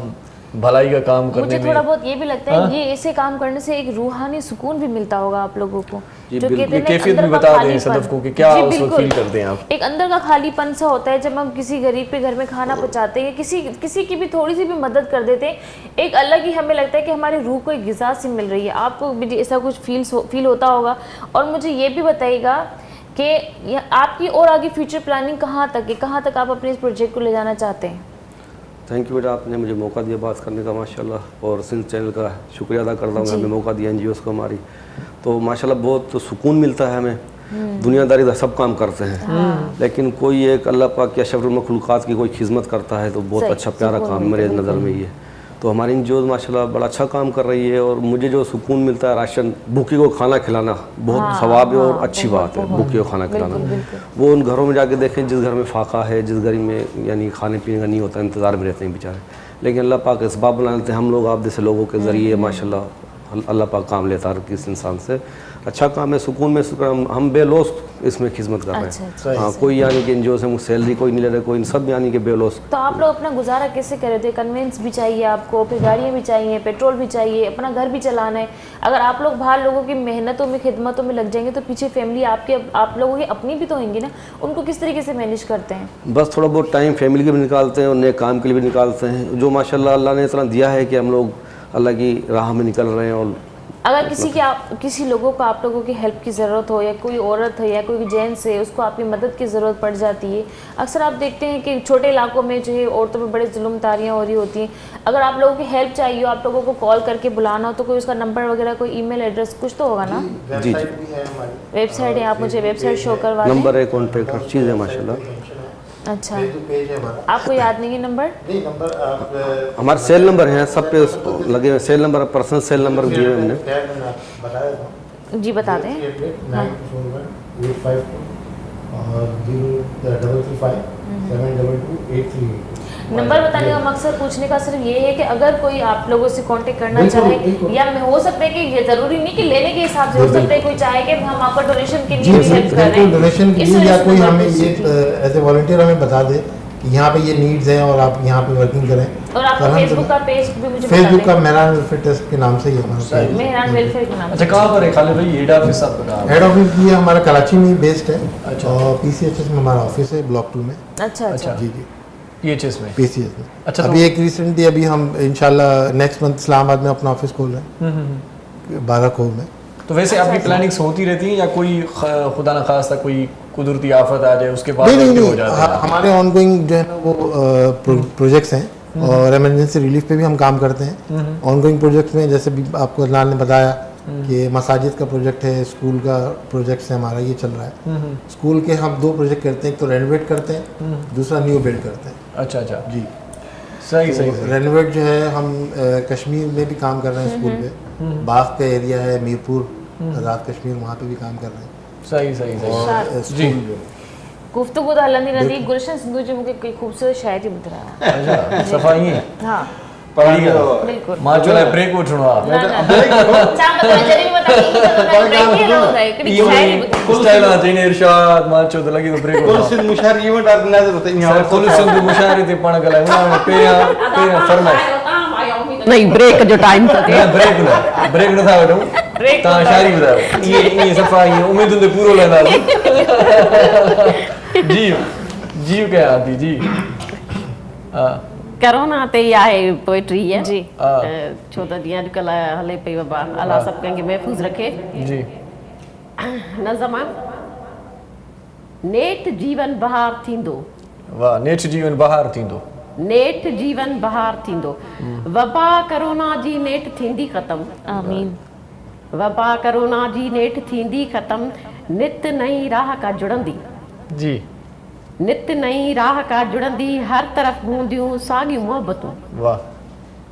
भलाई का काम करने मुझे में थोड़ा बहुत ये भी लगता है ये ऐसे काम करने से एक रूहानी सुकून भी मिलता होगा आप लोगों को जी जो कहते बिल्कुल हैं ना, कैफियत अंदर भी का बता दें खालीपन। सदफ को कि क्या जी, उस वक्त बिल्कुल। फील करते हैं आप एक अंदर का खालीपन सा होता है जब हम किसी गरीब के घर में खाना पहुंचाते हैं किसी की भी थोड़ी सी भी मदद कर देते हैं एक अलग ही हमें लगता है कि हमारी रूह को एक ग़िज़ा सी मिल रही है आपको भी ऐसा कुछ फील होता होगा और मुझे ये भी बताइएगा कि आपकी और आगे फ्यूचर प्लानिंग कहाँ तक है कहाँ तक आप अपने इस प्रोजेक्ट को ले जाना चाहते हैं थैंक यू बेटा आपने मुझे मौका दिया बात करने का माशाल्लाह और सिंध चैनल का शुक्रिया अदा करता हूँ हमें मौका दिया NGOs को हमारी तो माशाल्लाह बहुत तो सुकून मिलता है हमें दुनियादारी का सब काम करते हैं लेकिन कोई एक अल्लाह पाक के अशरफुल मखलूक़ात की कोई खिदमत करता है तो बहुत अच्छा प्यारा काम मेरे नज़र में ये तो हमारी NGOs माशाल्लाह बड़ा अच्छा काम कर रही है और मुझे जो सुकून मिलता है राशन भूखे को खाना खिलाना बहुत सवाब है और अच्छी बात है भूखे को खाना खिलाना वो उन घरों में जाके देखें जिस घर में फाका है जिस गरीब में यानी खाने पीने का नहीं होता इंतज़ार में रहते हैं बेचारे लेकिन अल्लाह पाक इसबाब बना लेते हैं हम लोग आप जैसे लोगों के ज़रिए माशाल्लाह अल्लाह पाक काम लेता है किस इंसान से अच्छा काम है सुकून में हम बेलोस इसमें खिदमत कर रहे हैं हाँ कोई यानी कि NGO से मुझे सैलरी कोई नहीं ले रहे कोई सब यानी कि बेलोस तो आप लोग अपना गुजारा कैसे कर रहे थे कन्वेंस भी चाहिए आपको फिर गाड़ियाँ भी चाहिए पेट्रोल भी चाहिए अपना घर भी चलाना है अगर आप लोग बाहर लोगों की मेहनतों में खिदमतों में लग जाएंगे तो पीछे फैमिली आप लोगों की अपनी भी तो होंगी ना उनको किस तरीके से मैनेज करते हैं बस थोड़ा बहुत टाइम फैमिली के भी निकालते हैं और नए काम के लिए भी निकालते हैं जो माशाल्लाह अल्लाह ने इतना दिया है कि हम लोग अल्लाह की राह में निकल रहे हैं और अगर किसी लोगों को आप लोगों की हेल्प की ज़रूरत हो या कोई औरत है या कोई जेंट्स है उसको आपकी मदद की ज़रूरत पड़ जाती है अक्सर आप देखते हैं कि छोटे इलाकों में जो है औरतों पर बड़े जुल्म तारियाँ हो रही होती हैं अगर आप लोगों की हेल्प चाहिए हो आप लोगों को कॉल करके बुलाना हो तो कोई उसका नंबर वगैरह कोई ईमेल एड्रेस कुछ तो होगा ना जी वेबसाइट है आप मुझे वेबसाइट शो करवा दें नंबर है कॉन्टैक्ट हर चीज़ है माशाल्लाह अच्छा पेज है हमारा आपको याद नहीं है नंबर नहीं नंबर आप हमारे सेल नंबर हैं सब पे लगे हुए cell number personal cell number दिए हुए हमने बता देता हूँ जी बता दें 941 और 033572283 नंबर बताने का मकसद पूछने का सिर्फ ये है कि अगर कोई आप लोगों से कांटेक्ट करना चाहे या हो सकता है कि ये जरूरी नहीं कि लेने के हिसाब से हो सकता है कोई चाहे कि हम आपका डोनेशन के लिए भी हेल्प कर रहे हैं डोनेशन के लिए या कोई हमें ये एज ए वॉलंटियर हमें बता दे कि यहाँ पे ये नीड्स हैं और आप यहाँ पे वर्किंग करें और आपका फेसबुक का पेज भी मुझे फेसबुक का मेहरान वेलफेयर ट्रस्ट के नाम से ही हमारा मेहरान वेलफेयर के नाम अच्छा कहाँ पर है खालिद भाई हेड ऑफिस आपका हेड ऑफिस ये हमारा कराची में बेस्ड है और PCHS में हमारा ऑफिस है ब्लॉक 2 में अच्छा अच्छा जी जी PHS में PCHS में अच्छा, अभी एक रिसेंटली अभी हम इंशाल्लाह नेक्स्ट मंथ इस्लामाबाद में अपना ऑफिस खोल रहे हैं बाराखोह में तो वैसे आपकी प्लानिंग्स होती रहती हैं या कोई खुदा न खास्ता कोई कुदरती आफत आ जाए उसके बाद नहीं हो जाता है हमारे ऑनगोइंग जो है ना वो प्रोजेक्ट्स हैं और इमरजेंसी रिलीफ पे भी हम काम करते हैं ऑनगोइंग प्रोजेक्ट्स में जैसे भी आपको अदनान ने बताया कि मसाजिद का प्रोजेक्ट है, स्कूल का प्रोजेक्ट है हमारा, ये चल रहा है। स्कूल के हम 2 प्रोजेक्ट करते हैं, एक तो रेनोवेट करते हैं, दूसरा न्यू बिल्ड करते हैं। अच्छा अच्छा जी सही तो सही रेनोवेट जो है हम कश्मीर में भी काम कर रहे हैं, स्कूल पे बाग का एरिया है, मीरपुर आज़ाद कश्मीर, वहाँ पे भी काम कर रहे हैं। सही सही सही और स्कूल जो गुफ्तगू तो हलंदी रहंदी। गुलशन सिंधू जी मूंखे कोई खूबसूरत शायरी ॿुधायो। अच्छा सफ़ाई हाँ बिल्कुल मां चो लाइ ब्रेक वठणो आहे छा मतलब जॾहिं मां तव्हांखे ईअं चवंदा ब्रेक कीअं रहंदा हिकिड़ी शायरी ॿुधायो। स्टाइल आहे चईने इरशाद मां चो त लॻे थो ब्रेक कुल सिंध मुशाइरी इवेंट ऑर्गेनाइजर होते हैं कुल सिंध मुशाइरे ते पाण ॻाल्हायूं पहिरियां फरमाइश नहीं ब्रेक जो टाइम तो न ब्रेक नथा वठूं तव्हां शायरी ॿुधायो ईअं सफ़ा ईअं उमेदुनि ते पूरो लहंदासीं जी जी कयां थी जी हा कोरोना ते ई आहे पोएट्री है जी छो त जीअं अॼुकल्ह हले पई वबा, अलाह सभु कंहिंखे महफ़ूज़ रखे। जी नज़म नेठ जीवन बहार थींदो, वाह नेठ जीवन बहार थींदो, नेठ जीवन बहार थींदो, वबा कोरोना जी नेठ थींदी ख़तम, आमीन। वबा कोरोना जी नेठ थींदी ख़तम, नित नई राह का जुड़ंदी, जी नित नई राह का जुड़ंदी, हर तरफ़ हूंदियूं साॻियूं मोहबतूं, वाह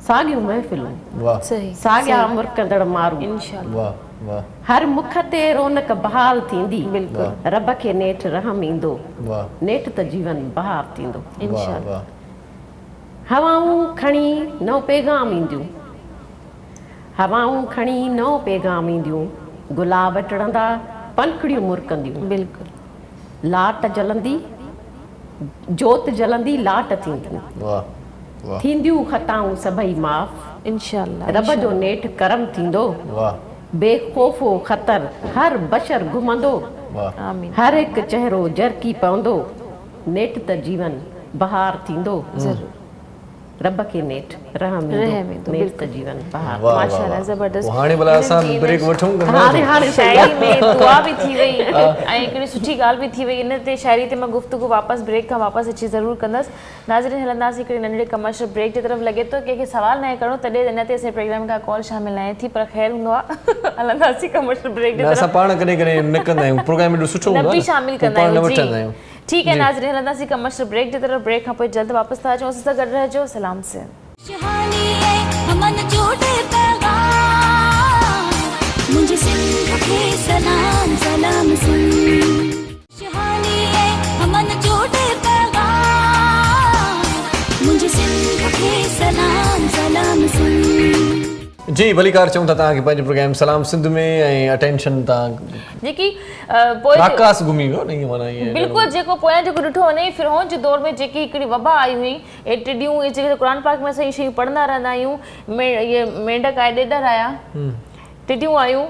साॻियूं महफ़िलूं, वाह सही साॻिया मुरकंदड़ मारू, इंशाल्लाह। वाह वाह हर मुख ते रौनक बहाल थींदी, बिल्कुल रब खे नेठ रहम ईंदो, वाह नेठ त जीवन बहार थींदो। वाह इंशाल्लाह। वाह हवाऊं खणी नओं पैगाम ईंदियूं, हवाऊं खणी नओं पैगाम ईंदियूं, गुलाब टिड़ंदा पंखड़ियूं मुरकंदियूं, बिल्कुल लाट जलंदी जोत जलंदी लाट थींदियूं, वाह वाह थींदियूं ख़ताऊं सभई माफ़, इंशाल्लाह। रब जो नेठ करम थींदो, वाह बेखौफ़ो ख़तर हर बशर घुमंदो, वाह आमीन। हर हिकु चेहरो जरकी पवंदो, नेठ त जीवन बहार थींदो, ज़रूर रब खे नेठ रहम ईंदो, नेठ त जीवन बहार। वाह माशाल्लाह ज़बरदस्त। हाणे भला असां ब्रेक वठूं हाणे हाणे शायरी में दुआ भी थी वई ऐं हिकिड़ी सुठी ॻाल्हि भी थी वई। इन ते शायरी ते मां गुफ्तगू वापसि ब्रेक खां वापसि अची ज़रूरु कंदसि। नाज़रीन हलंदासीं हिकिड़े नंढड़े कमर्शियल ब्रेक जी तरफ़। लॻे थो कंहिंखे सवाल न करिणो तॾहिं इन ते असांजे प्रोग्राम खां कॉल शामिल न थी, पर ख़ैर हूंदो आहे। हलंदासीं कमर्शियल ब्रेक जी असां तरफ़, पाण कॾहिं कॾहिं न कंदा आहियूं, प्रोग्राम एॾो सुठो हूंदो न आहे बि शामिल कंदा पाण न आहियूं वठंदा जी। आहियूं। ठीकु है नाज़रीन हलंदासीं कमर्शियल ब्रेक जी तरफ़। ब्रेक खां पोइ जल्द वापसि था अचूं, असां सां गॾु रहिजो। सलाम से खुशहाली है अमन जोड़े पैगाम, मुझे सिंध के सलाम सलाम सुन। खुशहाली है अमन जोड़े पैगाम, मुझे सिंध के सलाम सलाम सुन। जी भलीकार चऊं था तव्हांखे पंहिंजो प्रोग्राम सलाम सिंध में ऐं अटेंशन तव्हां जेकी पोइ राकास घुमी वियो न ईअं माना ईअं बिल्कुल जेको पोयां जेको ॾिठो वञे फिरौन जे दौर में जेकी हिकिड़ी वबा आई हुई, ए टिडियूं ये जेके क़ुरान पाक में असां इहे शयूं पढ़ंदा रहंदा आहियूं, इहे मेंढक आया ॾेॾर आया, टिडियूं आयूं,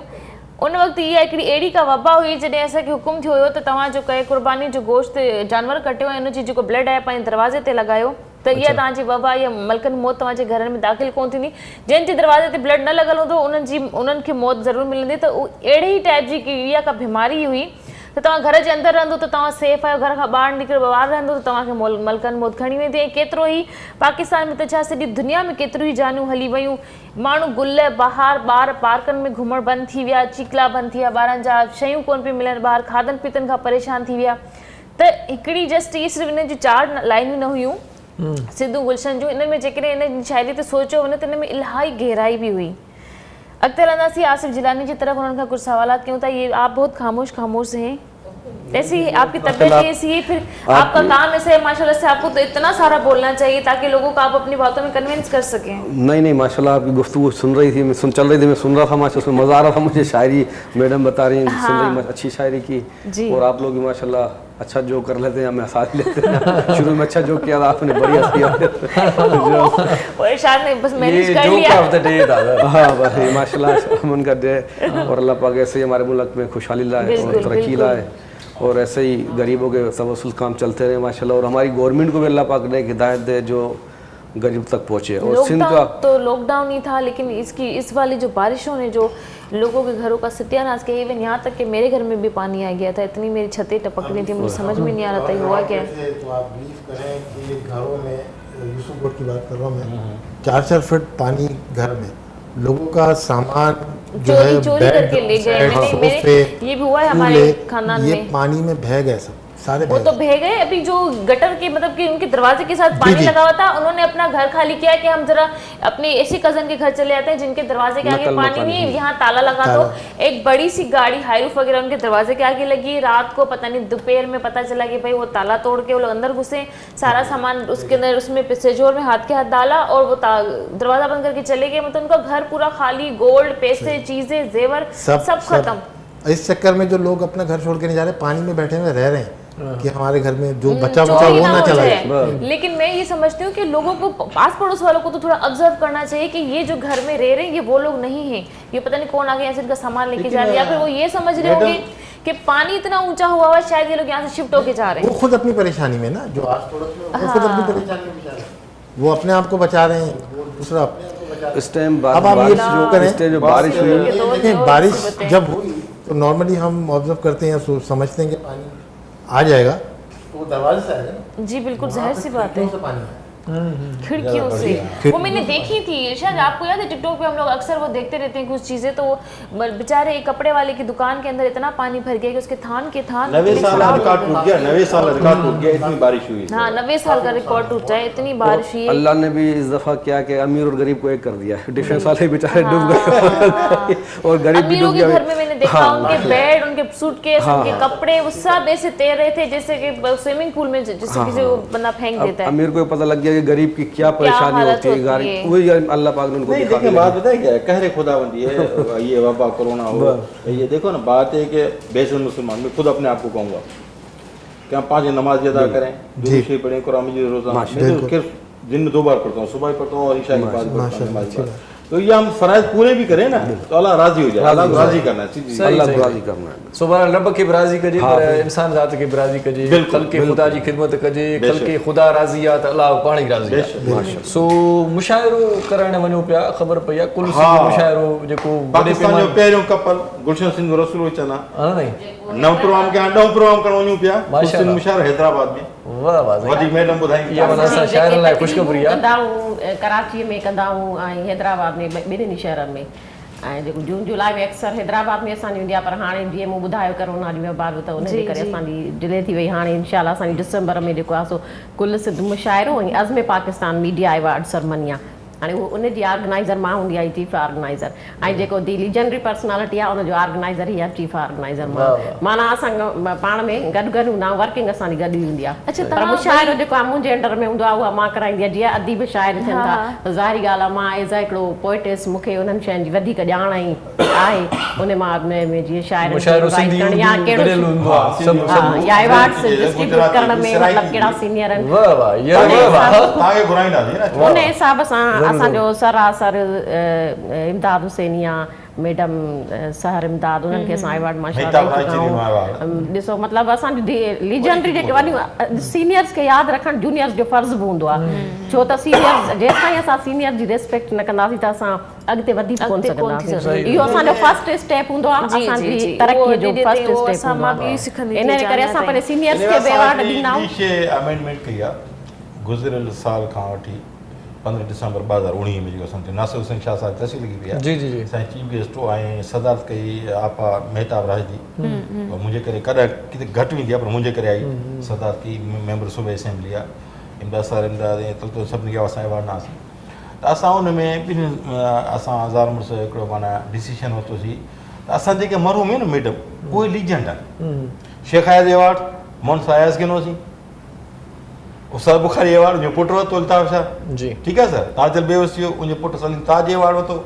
उन वक़्तु इहा हिकिड़ी अहिड़ी का वबा हुई जॾहिं असांखे हुकुम थियो हुयो त तव्हां जो कई क़ुर्बानी जो गोश्त जानवर कटियो ऐं उनजी जेको ब्लड आहे पंहिंजे दरवाज़े ते लॻायो, त इहा तव्हांजी वबा इहा मलकनि मौत तव्हांजे घरनि में दाख़िल कोन थींदी। जंहिंजे दरवाज़े ते ब्लड न लॻल हूंदो उन्हनि खे मौत ज़रूरु मिलंदी। त अहिड़ी ई टाइप जी इहा का बीमारी हुई त तव्हां घर जे अंदरि रहंदो त तव्हां सेफ आहियो, घर खां ॿाहिरि निकिरी ॿाहिरि रहंदो त तव्हांखे मलकनि मौत खणी वेंदी। ऐं केतिरो ई पाकिस्तान में त छा सॼी दुनिया में केतिरियूं ई जानियूं हली वियूं, माण्हू गुल बहार ॿार पार्कनि में घुमणु बंदि थी विया, चिकला बंदि थी विया, ॿारनि जा शयूं कोन पियूं मिलनि, ॿार खाधनि पीतनि खां परेशान थी विया। त हिकिड़ी जस्ट इहे सिर्फ़ु इन जूं 4 लाइनियूं न हुयूं सिद्धू गुलशन जूं, इन में जेकॾहिं इन शायरी ते सोचियो वञे त इन में इलाही गहराई भी हुई। अॻिते हलंदासीं आसिफ जिलानी जी तरफ, उन्हनि खां कुछ सवालात कयूं था। ये आप बहुत खामोश हैं, ऐसी आपकी तबीयत ही ऐसी है, फिर आपका काम ऐसे है माशाल्लाह से, आपको तो इतना सारा बोलना चाहिए ताकि लोगों को आप अपनी बातों में कन्विंस कर सकें। नहीं माशाल्लाह आपकी गुफ्तगू सुन रही थी, मैं चल रही थी, मैं सुन रहा था माशाल्लाह, उसमें मज़ा आ रहा था मुझे। शायरी मैडम बता रही हैं, सुन रही अच्छी शायरी की, और आप लोग भी माशाल्लाह अच्छा जो कर लेते हैं, हमें साथ लेते हैं। शुरू में अच्छा जो किया था आपने, बढ़िया किया। और इरशाद ने बस मैनेज कर लिया। हाँ बस माशाल्लाह अमन का डे, और अल्लाह पाक ऐसे ही हमारे मुल्क में खुशहाली लाए और तरक्की लाए, और ऐसे ही गरीबों के तवस्सुल काम चलते रहे माशाल्लाह, और हमारी गवर्नमेंट को भी अल्लाह पाक ने हिदायत दे जो गरीब तक पहुँचे। और सिंध का तो लॉकडाउन ही था, लेकिन इस वाली जो बारिशों ने जो लोगों के घरों का सत्यानाश किया, इवन यहाँ तक कि मेरे घर में भी पानी आ गया था, इतनी मेरी छतें टपक रही थी, मुझे समझ में नहीं आ रहा था हुआ क्या है। तो आप बिलीव करें कि घरों में यूसुफगढ़ की बात कर रहा हूँ मैं, 4-4 फीट पानी घर में, लोगों का सामान जो है चोरी बेड, करके ले गए। बेड, मैंने सोफे, ये भी हुआ है हमारे चूल्हे, खानदान ये में। पानी में बह गए सब सारे वो बह तो गए। बह गए। अभी जो गटर के मतलब कि उनके दरवाजे के साथ पानी जी। लगा हुआ था, उन्होंने अपना घर खाली किया कि हम जरा अपनी ऐसी कजन के घर चले जाते हैं जिनके दरवाजे के आगे नकल पानी मकान नहीं है, है। यहाँ ताला लगा दो। ताला। एक बड़ी सी गाड़ी हाईरूफ वगैरह उनके दरवाजे के आगे लगी। रात को पता नहीं दोपहर में पता चला कि भाई वो ताला तोड़ के वो लोग अंदर घुसे, सारा सामान उसके अंदर उसमें सेजोर में हाथ के हाथ डाला और वो दरवाजा बंद करके चले गए। मतलब उनका घर पूरा खाली, गोल्ड, पैसे, चीजें, जेवर सब खत्म। इस चक्कर में जो लोग अपना घर छोड़ के नहीं जा रहे, पानी में बैठे हुए रह रहे हैं कि हमारे घर में जो बचा बचा चोरी वो ना ना हो चला जाए। जाए। लेकिन मैं ये समझती हूँ कि लोगों को, पास पड़ोस वालों को तो थोड़ा ऑब्जर्व करना चाहिए कि ये जो घर में रह रहे हैं ये वो लोग नहीं हैं, ये पता नहीं कौन आगे यहाँ से इनका सामान लेके जा रहे हैं, या फिर वो ये समझ रहे होंगे कि पानी इतना ऊंचा हुआ है शायद ये लोग यहाँ से शिफ्ट होके जा रहे हैं। वो खुद अपनी परेशानी में ना, जो आस पड़ोस में वो खुद अपनी परेशानी में बेचारे, वो अपने आप को बचा रहे हैं, वो दूसरा अपने आप को बचा रहे हैं। इस टाइम अब आप ये जो करें, इस टाइम जो बारिश हुई देखिए बारिश जब हुई तो नॉर्मली हम ऑब्जर्व करते हैं, समझते हैं कि पानी आ जाएगा तो वो दरवाजे से आएगा ना। जी बिल्कुल, जाहिर सी बात है, से पानी आएगा। खिड़कियों से। वो मैंने देखी थी, शायद आपको याद है टिकटॉक पे हम लोग अक्सर वो देखते रहते हैं कुछ चीजें, तो बेचारे एक कपड़े वाले की दुकान के अंदर इतना पानी भर गया कि उसके थान के थान 90 साल का रिकॉर्ड टूट गया, 90 साल का रिकॉर्ड टूट गया, इतनी बारिश हुई। हाँ 90 साल का रिकॉर्ड टूटा है, इतनी बारिश हुई है। अल्लाह ने भी इस दफा क्या कि अमीर और गरीब को एक कर दिया, डिफेंस वाले बेचारे डूब गए और गरीब भी अमीरों डूब के गया। घर में मैंने देखा उनके बेड, उनके सूटकेस, उनके कपड़े, वो सब ऐसे तैर रहे थे जैसे कि स्विमिंग पूल में जैसे किसी को बंदा फेंक देता है। अमीर को पता लग गया कि गरीब की क्या परेशानी हालत होती होती है, है। वही अल्लाह पाक ने उनको नहीं दिखा देखिए, दिया। बात बताए क्या कहरे खुदाबंदी है, ये वबा कोरोना हो, ये देखो ना, बात है कि बेसन मुसलमान में खुद अपने आप को कहूँगा कि हम 5 नमाज अदा करें, जी। दूसरे पढ़ें, कुरान मजीद रोज़ाना, मैं तो सिर्फ दिन में 2 बार पढ़ता हूँ, सुबह पढ़ता हूँ और ईशा के बाद पढ़ता हूँ नमाज के बाद। तो ये हम फराइज पूरे भी करें ना तो अल्लाह राजी हो जाए, अल्लाह को राजी करना है, सीधी सी। अल्लाह को राजी करना है। सुबहान रब के राज़ी कजे, पर इंसान ज़ात के राज़ी कजे, बिल्कुल, कल के खुदा जी खिदमत कजे, कल के खुदा राज़ी आहे त अल्लाह पाणी राज़ी आहे। सो मुशाइरो करण वञो पिया, ख़बर पई आहे कुल सिंध मुशाइरो जेको वॾे पाकिस्तान जो पैमाने पहिरियों कपल गुलशन सिंह रसूल चना हा नहीं 9 प्रोग्राम के 9 प्रोग्राम करण वञूं पिया, माशाअल्लाह। सिंध मुशाइरो हैदराबाद में वाह वाह वधी मैडम ॿुधाई इहा माना असां शाइरनि लाइ ख़ुशख़बरी आहे। कंदा आहियूं कराची में, कंदा आहियूं ऐं हैदराबाद में, ॿिन्हिनि शहरनि में। ऐं जेको जून जुलाई में अक्सर हैदराबाद में असांजी हूंदी आहे, पर हाणे जीअं मूं ॿुधायो करोना जी वबा त उन जे करे असांजी डिले थी वई। हाणे इंशाल्लाह असांजी दिसंबर में जेको आहे सो कुल सिंध मुशाइरो ऐं अज़्म पाकिस्तान मीडिया अवार्ड सेरेमनी आहे। हाणे उन जी ऑर्गेनाइज़र मां हूंदी आहे, चीफ ऑर्गेनाइज़र, ऐं जेको दी लीजेंडरी पर्सनालिटी आहे उन जो ऑर्गेनाइज़र ई आहे चीफ ऑर्गेनाइज़र माना असां पाण में गॾु गॾु हूंदा आहियूं, वर्किंग असांजी गॾु ई हूंदी आहे। अच्छा, पर मुशाइरो जेको आहे मुंहिंजे अंडर में हूंदो आहे उहा मां कराईंदी आहियां। जीअं अदीब शाइर थियनि था त ज़ाहिरी ॻाल्हि आहे मां एज़ अ हिकिड़ो पोइटिस, मूंखे उन्हनि शयुनि जी वधीक ॼाण आहे, उन मां में जीअं शाइर मुशाइरो सिंधी या गॾियल हूंदो आहे सभु सभु। या अवार्ड्स डिस्ट्रीब्यूट करण में मतिलबु कहिड़ा सीनियर आहिनि, वाह वाह इहा वाह वाह तव्हांखे घुराईंदासीं न। उन हिसाब सां असांजो सरासर इमदाद हुसैनिया मैडम सहर इमदाद, उन्हनि खे असां अवार्ड माशाअल्लाह ॾिसो, मतिलबु असांजी लीजेंडरी जेके वॾियूं सीनियर्स खे यादि रखणु जूनियर्स जो फ़र्ज़ु बि हूंदो आहे, छो त सीनियर्स जेसिताईं असां सीनियर जी रिस्पेक्ट न कंदासीं त असां अॻिते वधी कोन सघंदासीं। इहो असांजो फर्स्ट स्टेप हूंदो आहे, असांजी तरक़ीअ जो फर्स्ट स्टेप हूंदो आहे। इन करे असां पंहिंजे सीनियर्स खे बि अवार्ड ॾींदा आहियूं। शइ अमेंडमेंट कई आहे गुज़िरियल साल खां वठी 15 दिसंबर 2019 में जेको असांजो नासिर हुसैन शाह साहिब तहसील लॻी पई आहे। जी जी जी असांजी चीफ गेस्ट ऐं सदारत कई आपा मेहताब राज जी, मुंहिंजे करे कॾहिं किथे घटि वेंदी आहे पर मुंहिंजे करे आई। सदारत कई मेंबर सूबे असेंबली आहे, इमदाद सर इमदाद ऐं तो सभिनी खे असां अवार्ड ॾिनासीं। त असां उन में ॿिनि असां हज़ार मुड़ुस हिकिड़ो माना डिसीशन वरितोसीं त असां जेके मरहूम आहिनि मैडम उहे लीजेंड आहिनि। शेख आयद अवार्ड मोहन सायास गिनोसीं, उस्ताद बुखारी अवार्ड उनजो पुटु वरितो अल्ताफ़ शाह जी ठीकु आहे सर, ताजल बेवसी उनजो पुटु सलीम ताज अवार्ड वरितो।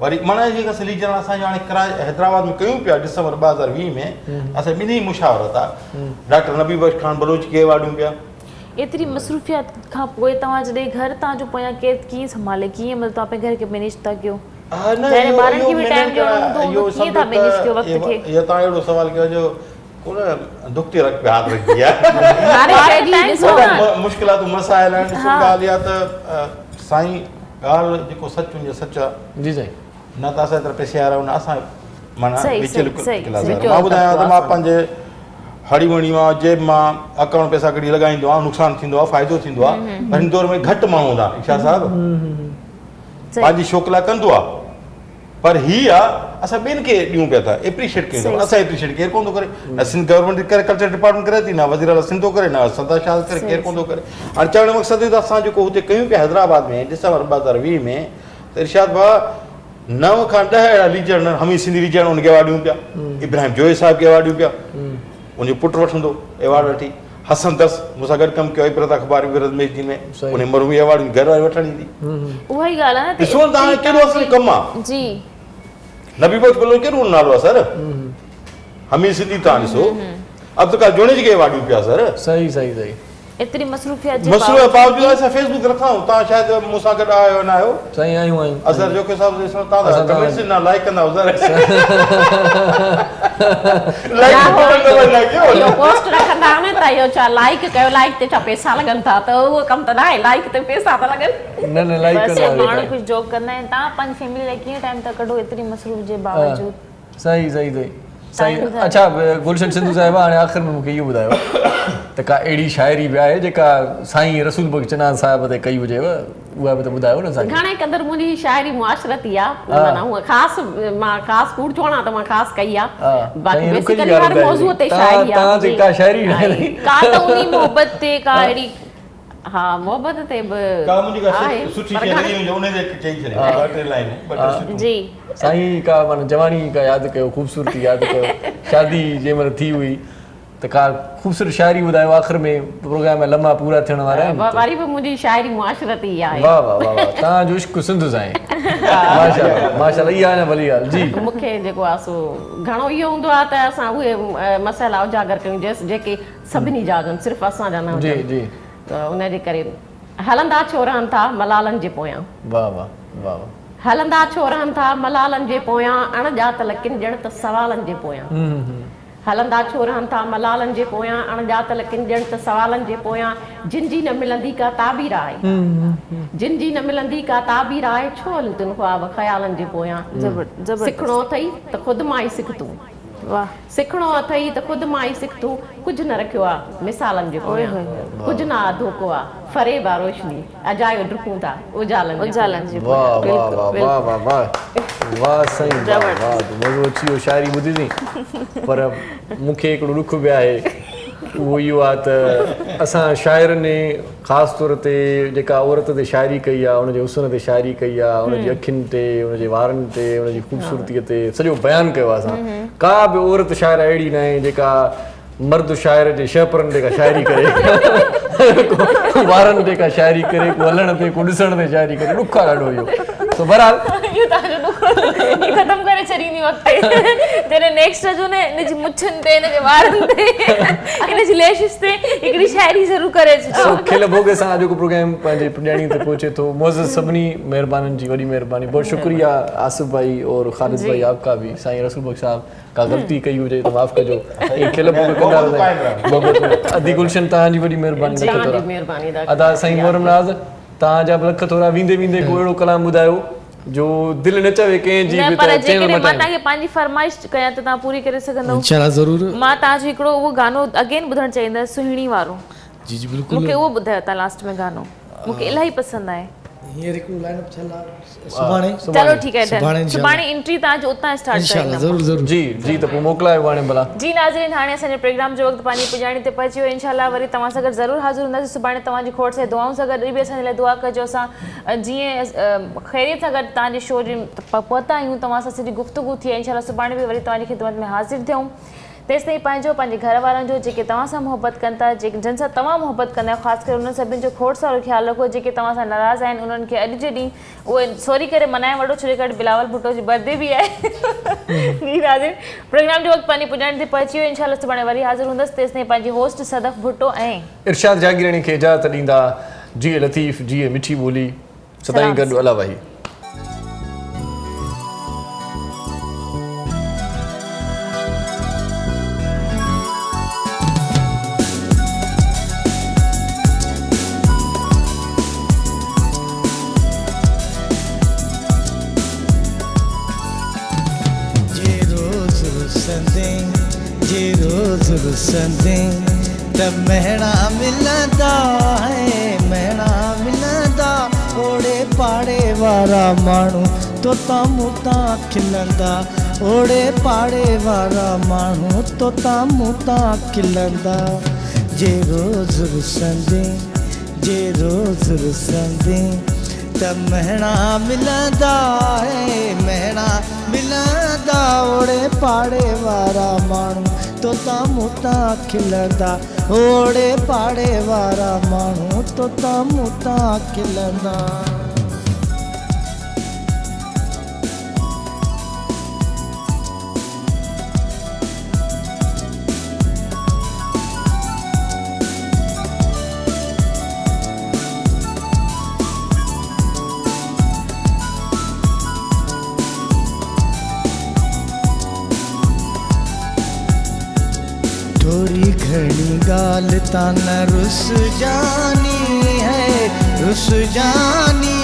वरी माना जेका लीजेंड असांजो हाणे हैदराबाद में कयूं पिया डिसंबर 2020 में असां ॿिन्ही मुशावरत आहे, डॉक्टर नबी बख्श खान बलोच खे अवार्ड ॾियूं पिया। एतिरी मसरूफ़ियत खां पोइ तव्हां जॾहिं घर तव्हांजो पोयां केरु कीअं संभाले, कीअं मतिलबु तव्हां पंहिंजे घर खे मैनेज था कयो? जॾहिं ॿारनि खे बि टाइम ॾियणो हूंदो हूंदो, कीअं था मैनेज कयो वक़्त खे? इहो तव्हां अहिड़ो सवाल कयो जो कोन दुख ते रख पे हाथ रख दिया मुश्किलात मसाइल आहिनि। ॾिसो ॻाल्हि इहा त साईं ॻाल्हि जेको सच हुजे सच आहे, जी साईं, न त असां एतिरा पैसे वारा न असां माना सही, विचल सही, क्लास सही। वारा। मां ॿुधायां त मां पंहिंजे हड़ी वणी मां जेब मां अकाउंट पैसा कढी लॻाईंदो आहियां, नुक़सानु थींदो आहे फ़ाइदो थींदो आहे, पर हिन दौर में घटि माण्हू हूंदा इशा साहिबु पंहिंजी शौक़ लाइ कंदो आहे, पर ही असां ॿियनि खे ॾियूं पिया था एप्रिशिएट कयूं था असां एप्रिशिएट केरु कोन थो करे न सिंध गवर्नमेंट करे कल्चर डिपार्टमेंट करे थी न वज़ीर आला सिंध थो करे न सदा शाह करे केरु कोन थो करे हाणे चवण जो मक़सदु त असां जेको हुते कयूं पिया हैदराबाद में डिसंबर 2020 में त इरशाद भाउ 9 खां 10 अहिड़ा लीजर हमीद सिंधी लीजर उनखे अवार्ड ॾियूं पिया इब्राहिम जोए साहिब खे अवार्ड ॾियूं पिया उनजो पुटु वठंदो अवार्ड वठी हसन दस मूंसां गॾु कमु कयो इबरत अख़बार विरत में में उन मरूमी अवार्ड घर वारी वठण ईंदी उहा ई ॻाल्हि आहे न ॾिसो तव्हां कहिड़ो असली कमु आहे जी नबी बख्श कलो कहिड़ो नालो आहे सर हमीद सिंधी तव्हां ॾिसो अब तक जोड़े के अवार्ड ॾियूं पिया सर सही सही सही एतिरी मसरूफियत जे मसरूफ़ बावजूद असां फेसबुक रखाऊं तव्हां शायदि मूंसां गॾु आयो न आयो सही आहियूं असर जो के साहब ॾिसो तव्हां कमेंट्स न लाइक कंदा सर इहो पोस्ट रखंदा आहिनि त इहो छा लाइक कयो लाइक ते छा पैसा लॻनि था त उहो कमु त न आहे लाइक ते पैसा था लॻनि न लाइक बसि माण्हू कुझु जॉब कंदा आहिनि तव्हां पंहिंजी फैमिली लाइ कीअं टाइम था कढो एतिरी मसरूफ़ जे बावजूद सही सही सही सही अच्छा गुलशन सिंधु साहिबा हाणे आख़िर में मूंखे इहो ॿुधायो त का अहिड़ी शाइरी बि आहे जेका साईं रसूल बख्श चनान साहिब ते कई हुजेव उहा बि त ॿुधायो न असांखे घणे क़दुरु मुंहिंजी शाइरी मुआशरती आहे माना हूअं ख़ासि मां ख़ासि कूड़ चवणा त मां ख़ासि कई आहे बाक़ी बेसिकली हर मौज़ूअ ते शाइरी आहे तव्हां ते का शाइरी आहे का त उनी मोहबत ते का अहिड़ी हा मोहबत ते बि का मुंहिंजी का सुठी शइ उन जे चई छॾी ॿ टे लाइनूं जी साईं का माना जवानी का यादि कयो ख़ूबसूरती यादि कयो शादी जंहिं महिल थी हुई त का ख़ूबसूरत शाइरी ॿुधायो आख़िर में प्रोग्राम में लम्हा पूरा थियण वारा आहिनि वरी बि मुंहिंजी शाइरी मुआशरती आहे वाह वाह वाह वाह तव्हांजो इश्क सिंधु साईं माशाल्लाह माशाल्लाह इहा न भली ॻाल्हि जी मूंखे जेको आहे सो घणो इहो हूंदो आहे त असां उहे मसइला उजागर कयूं जेके सभिनी जा हुजनि सिर्फ़ु असांजा न जी हुजनि जी त उनजे करे हलंदा छो रहनि था मलालनि जे पोयां वाह वाह वाह हलंदा छो रहनि था मलालनि जे पोयां अणॼातल किन ॼण त सवालनि जे पोयां हलंदा छो रहनि था मलालनि जे पोयां अणॼातल किन ॼण त सवालनि जे पोयां जिन जी न मिलंदी का ताबीर आहे जिन जी न मिलंदी का ताबीर आहे छो हलंदुनि ख्वाब ख़यालनि जे पोयां सिखणो अथई त ख़ुदि मां ई सिख तूं वाह सिखणो अथई त ख़ुदि मां ई सिख तूं कुझु न रखियो आहे मिसालनि जे पोयां कुझु न आहे धोखो आहे फरेब आहे रोशनी अजायो डुकूं था उजालनि जी वाह वाह वाह वाह वाह वाह वाह साईं वाह वाह मज़ो अची वियो शाइरी ॿुधी थी पर मूंखे हिकिड़ो ॾुख बि आहे उहो इहो आहे त असां शाइरनि ख़ासि तौर ते जेका औरत ते शाइरी कई आहे उनजे हुस्न ते शाइरी कई आहे उनजी अखियुनि ते उनजे वारनि ते उनजी ख़ूबसूरतीअ ते सॼो बयानु कयो आहे असां का बि औरत शाइर अहिड़ी न आहे जेका मर्द शाइर जे शहपरनि ते का शाइरी करे को वारनि ते का शाइरी करे को हलण ते को ॾिसण ते शाइरी करे ॾुख आहे ॾाढो इहो तो बहरहाल इहो तव्हांजो ॾुख ख़तमु करे छॾींदी वक़्तु जॾहिं नेक्स्ट अचो न हिनजी मुछनि ते हिनजे वारनि ते हिनजी लेशिस ते हिकिड़ी शाइरी ज़रूरु करे अचिजो खिल भोगे सां जेको प्रोग्राम पंहिंजे पुॼाणी ते पहुचे थो मुअज़्ज़ज़ सभिनी महिरबानी जी वॾी महिरबानी बहुत शुक्रिया आसिफ भाई और ख़ालिद भाई आपका भी साईं रसूल बख्श साहब का ग़लती कई हुजे त माफ़ कजो ऐं खिल भोगे कंदा रहंदा अदी गुलशन तव्हांजी वॾी महिरबानी अदा साईं मोहरम नाज़ तव्हांजा लख थोरा वेंदे वेंदे को अहिड़ो कलाम ॿुधायो जो दिलि न चवे कंहिंजी बि पर त चैनल जेकॾहिं मां मटाए तव्हांखे पंहिंजी फरमाइश कयां त तव्हां पूरी करे सघंदव इंशाल्लाह ज़रूर मां तव्हांजो हिकिड़ो उहो गानो अगेन ॿुधणु चाहींदसि सुहिणी वारो जी जी बिल्कुलु मूंखे उहो ॿुधायो तव्हां लास्ट में गानो मूंखे इलाही पसंदि आहे हींअर हिकिड़ो लाइनअप थियल आहे सुभाणे चलो ठीकु आहे सुभाणे डन सुभाणे एंट्री तव्हांजो उतां स्टार्ट इंशाल्लाह करींदमि ज़रूर ज़रूर जी जी त पोइ मोकिलायो हाणे भला जी नाज़रीन हाणे असांजे प्रोग्राम जो वक़्तु पंहिंजी पुॼाणी ते पहुची वियो इंशाल्लाह वरी तव्हां सां गॾु ज़रूरु हाज़िर हूंदासीं सुभाणे तव्हांजी खोड़ से दुआऊं सां गॾु बि असांजे लाइ दुआ कजो असां जीअं ख़ैरियत सां गॾु तव्हांजे शो जी पहुता आहियूं तव्हां सां सॼी गुफ़्तगू थी आहे इंशाल्लाह सुभाणे बि वरी तव्हांजी ख़िदमत में हाज़िर थियूं तेसि ताईं पंहिंजे घर वारनि जो जेके तव्हां सां मुहबत कनि था जिन सां तव्हां मुहबत कंदा आहियो ख़ासि करे उन्हनि सभिनि जो खोड़ सारो ख़्यालु रखो जेके तव्हां सां नाराज़ आहिनि उन्हनि खे अॼु जे ॾींहुं उहे सॉरी करे मनाए वठो छो जे करे बिलावल भुट्टो जी बर्थडे बि आहे जी नाज़रीन प्रोग्राम जो वक़्तु पंहिंजी पुॼाणी ते पहुची वियो इंशाल्लाह सुभाणे वरी हाज़िर हूंदसि तेसि ताईं पंहिंजी होस्ट सदफ़ भुट्टो ऐं इरशाद जागीरानी खे इजाज़त ॾींदा जी लतीफ़ जी मिठी ॿोली सदाईं गॾु अला वाही त महणा मिलंदा है महणा मिलंदा ओड़े पाड़े वारा माण्हू तोता मूता खिलंदा ओड़े पाड़े वारा माण्हू तोता मूता खिलंदा जे रोज़ रुसंदे जे रोज़ रुसंदे त महणा मिलंदा है महणा मिलंदा ओड़े पाड़े वारा माण्हू तोता मूता खिलंदा ओड़े पाड़े वारा माण्हू तोता मूता खिलंदा थोड़ी घड़ी गाल तान रुस जानी है रुस जानी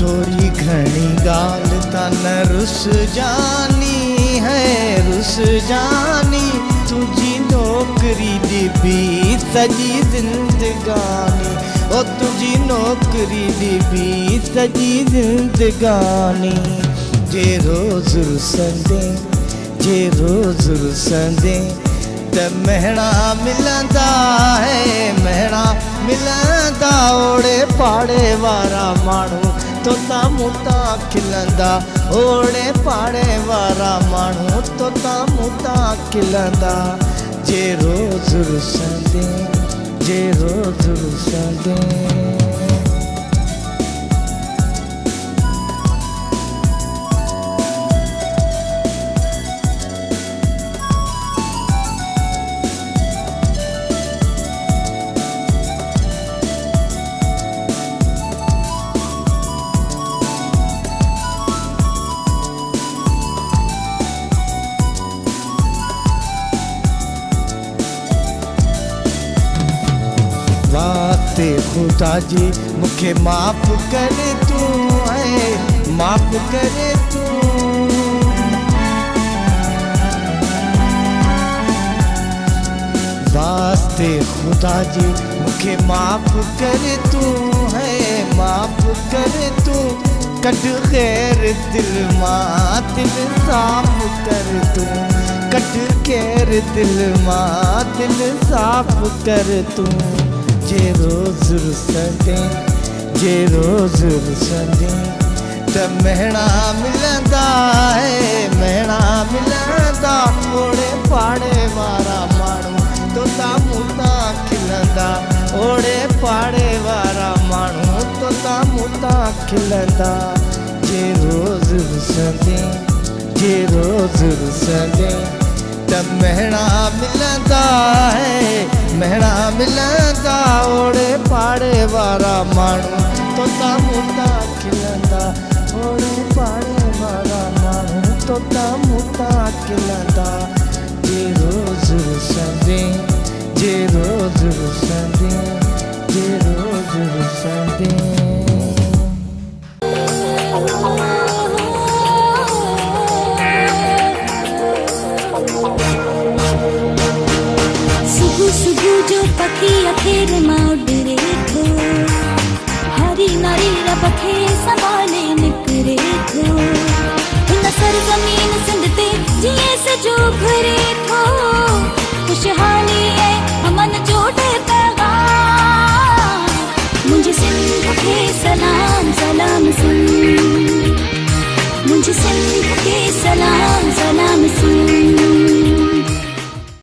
थोड़ी घड़ी गाल तान रुस जानी है रुस जानी तुझी नौकरी दी सजी जिंदगानी ओ तुझी नौकरी दी सजी जिंदगानी जे रोज़ रुसंदे जे रोज़ रुसंदे त महणा मिलंदा है महणा मिलंदा ओड़े पाड़े वारा माण्हू तोता मूता खिलंदा ओड़े पाड़े वारा माण्हू तोता मूता खिलंदा जे रोज़ रुसंदे जे रोज़ रुसंदे वास्ते खुदा जी मुखे माफ़ करे तू है माफ़ करे तू वास्ते खुदा जी मुखे माफ़ करे तू है माफ़ करे तू कट खैर दिल मां दिल साफ कर तू कट खैर दिल मां दिल साफ कर तू जे रोज़ रुसंदे जे रोज़ रुसंदे त महणा मिलंदा है महणा मिलंदा ओड़े पाड़े वारा माण्हू तोता मूता खिलंदा ओड़े पाड़े वारा माण्हू तोता मूता खिलंदा जे रोज़ रुसंदे जे रोज़ रुसंदे त महणा मिलंदा है महणा मिलंदा ओड़े पाड़े वारा माण्हू तोता मूता खिलंदा ओड़े पाड़े वारा माण्हू तोता मूता खिलंदा जे रोज़ रुसंदे जे रोज़ रुसंदे जे रोज़ रुसंदे जो पखी अखेर मां उड़रे थो हरी नारी रबखे संभाले निकरे थो हिन सरज़मीन सिंध ते जिए सजो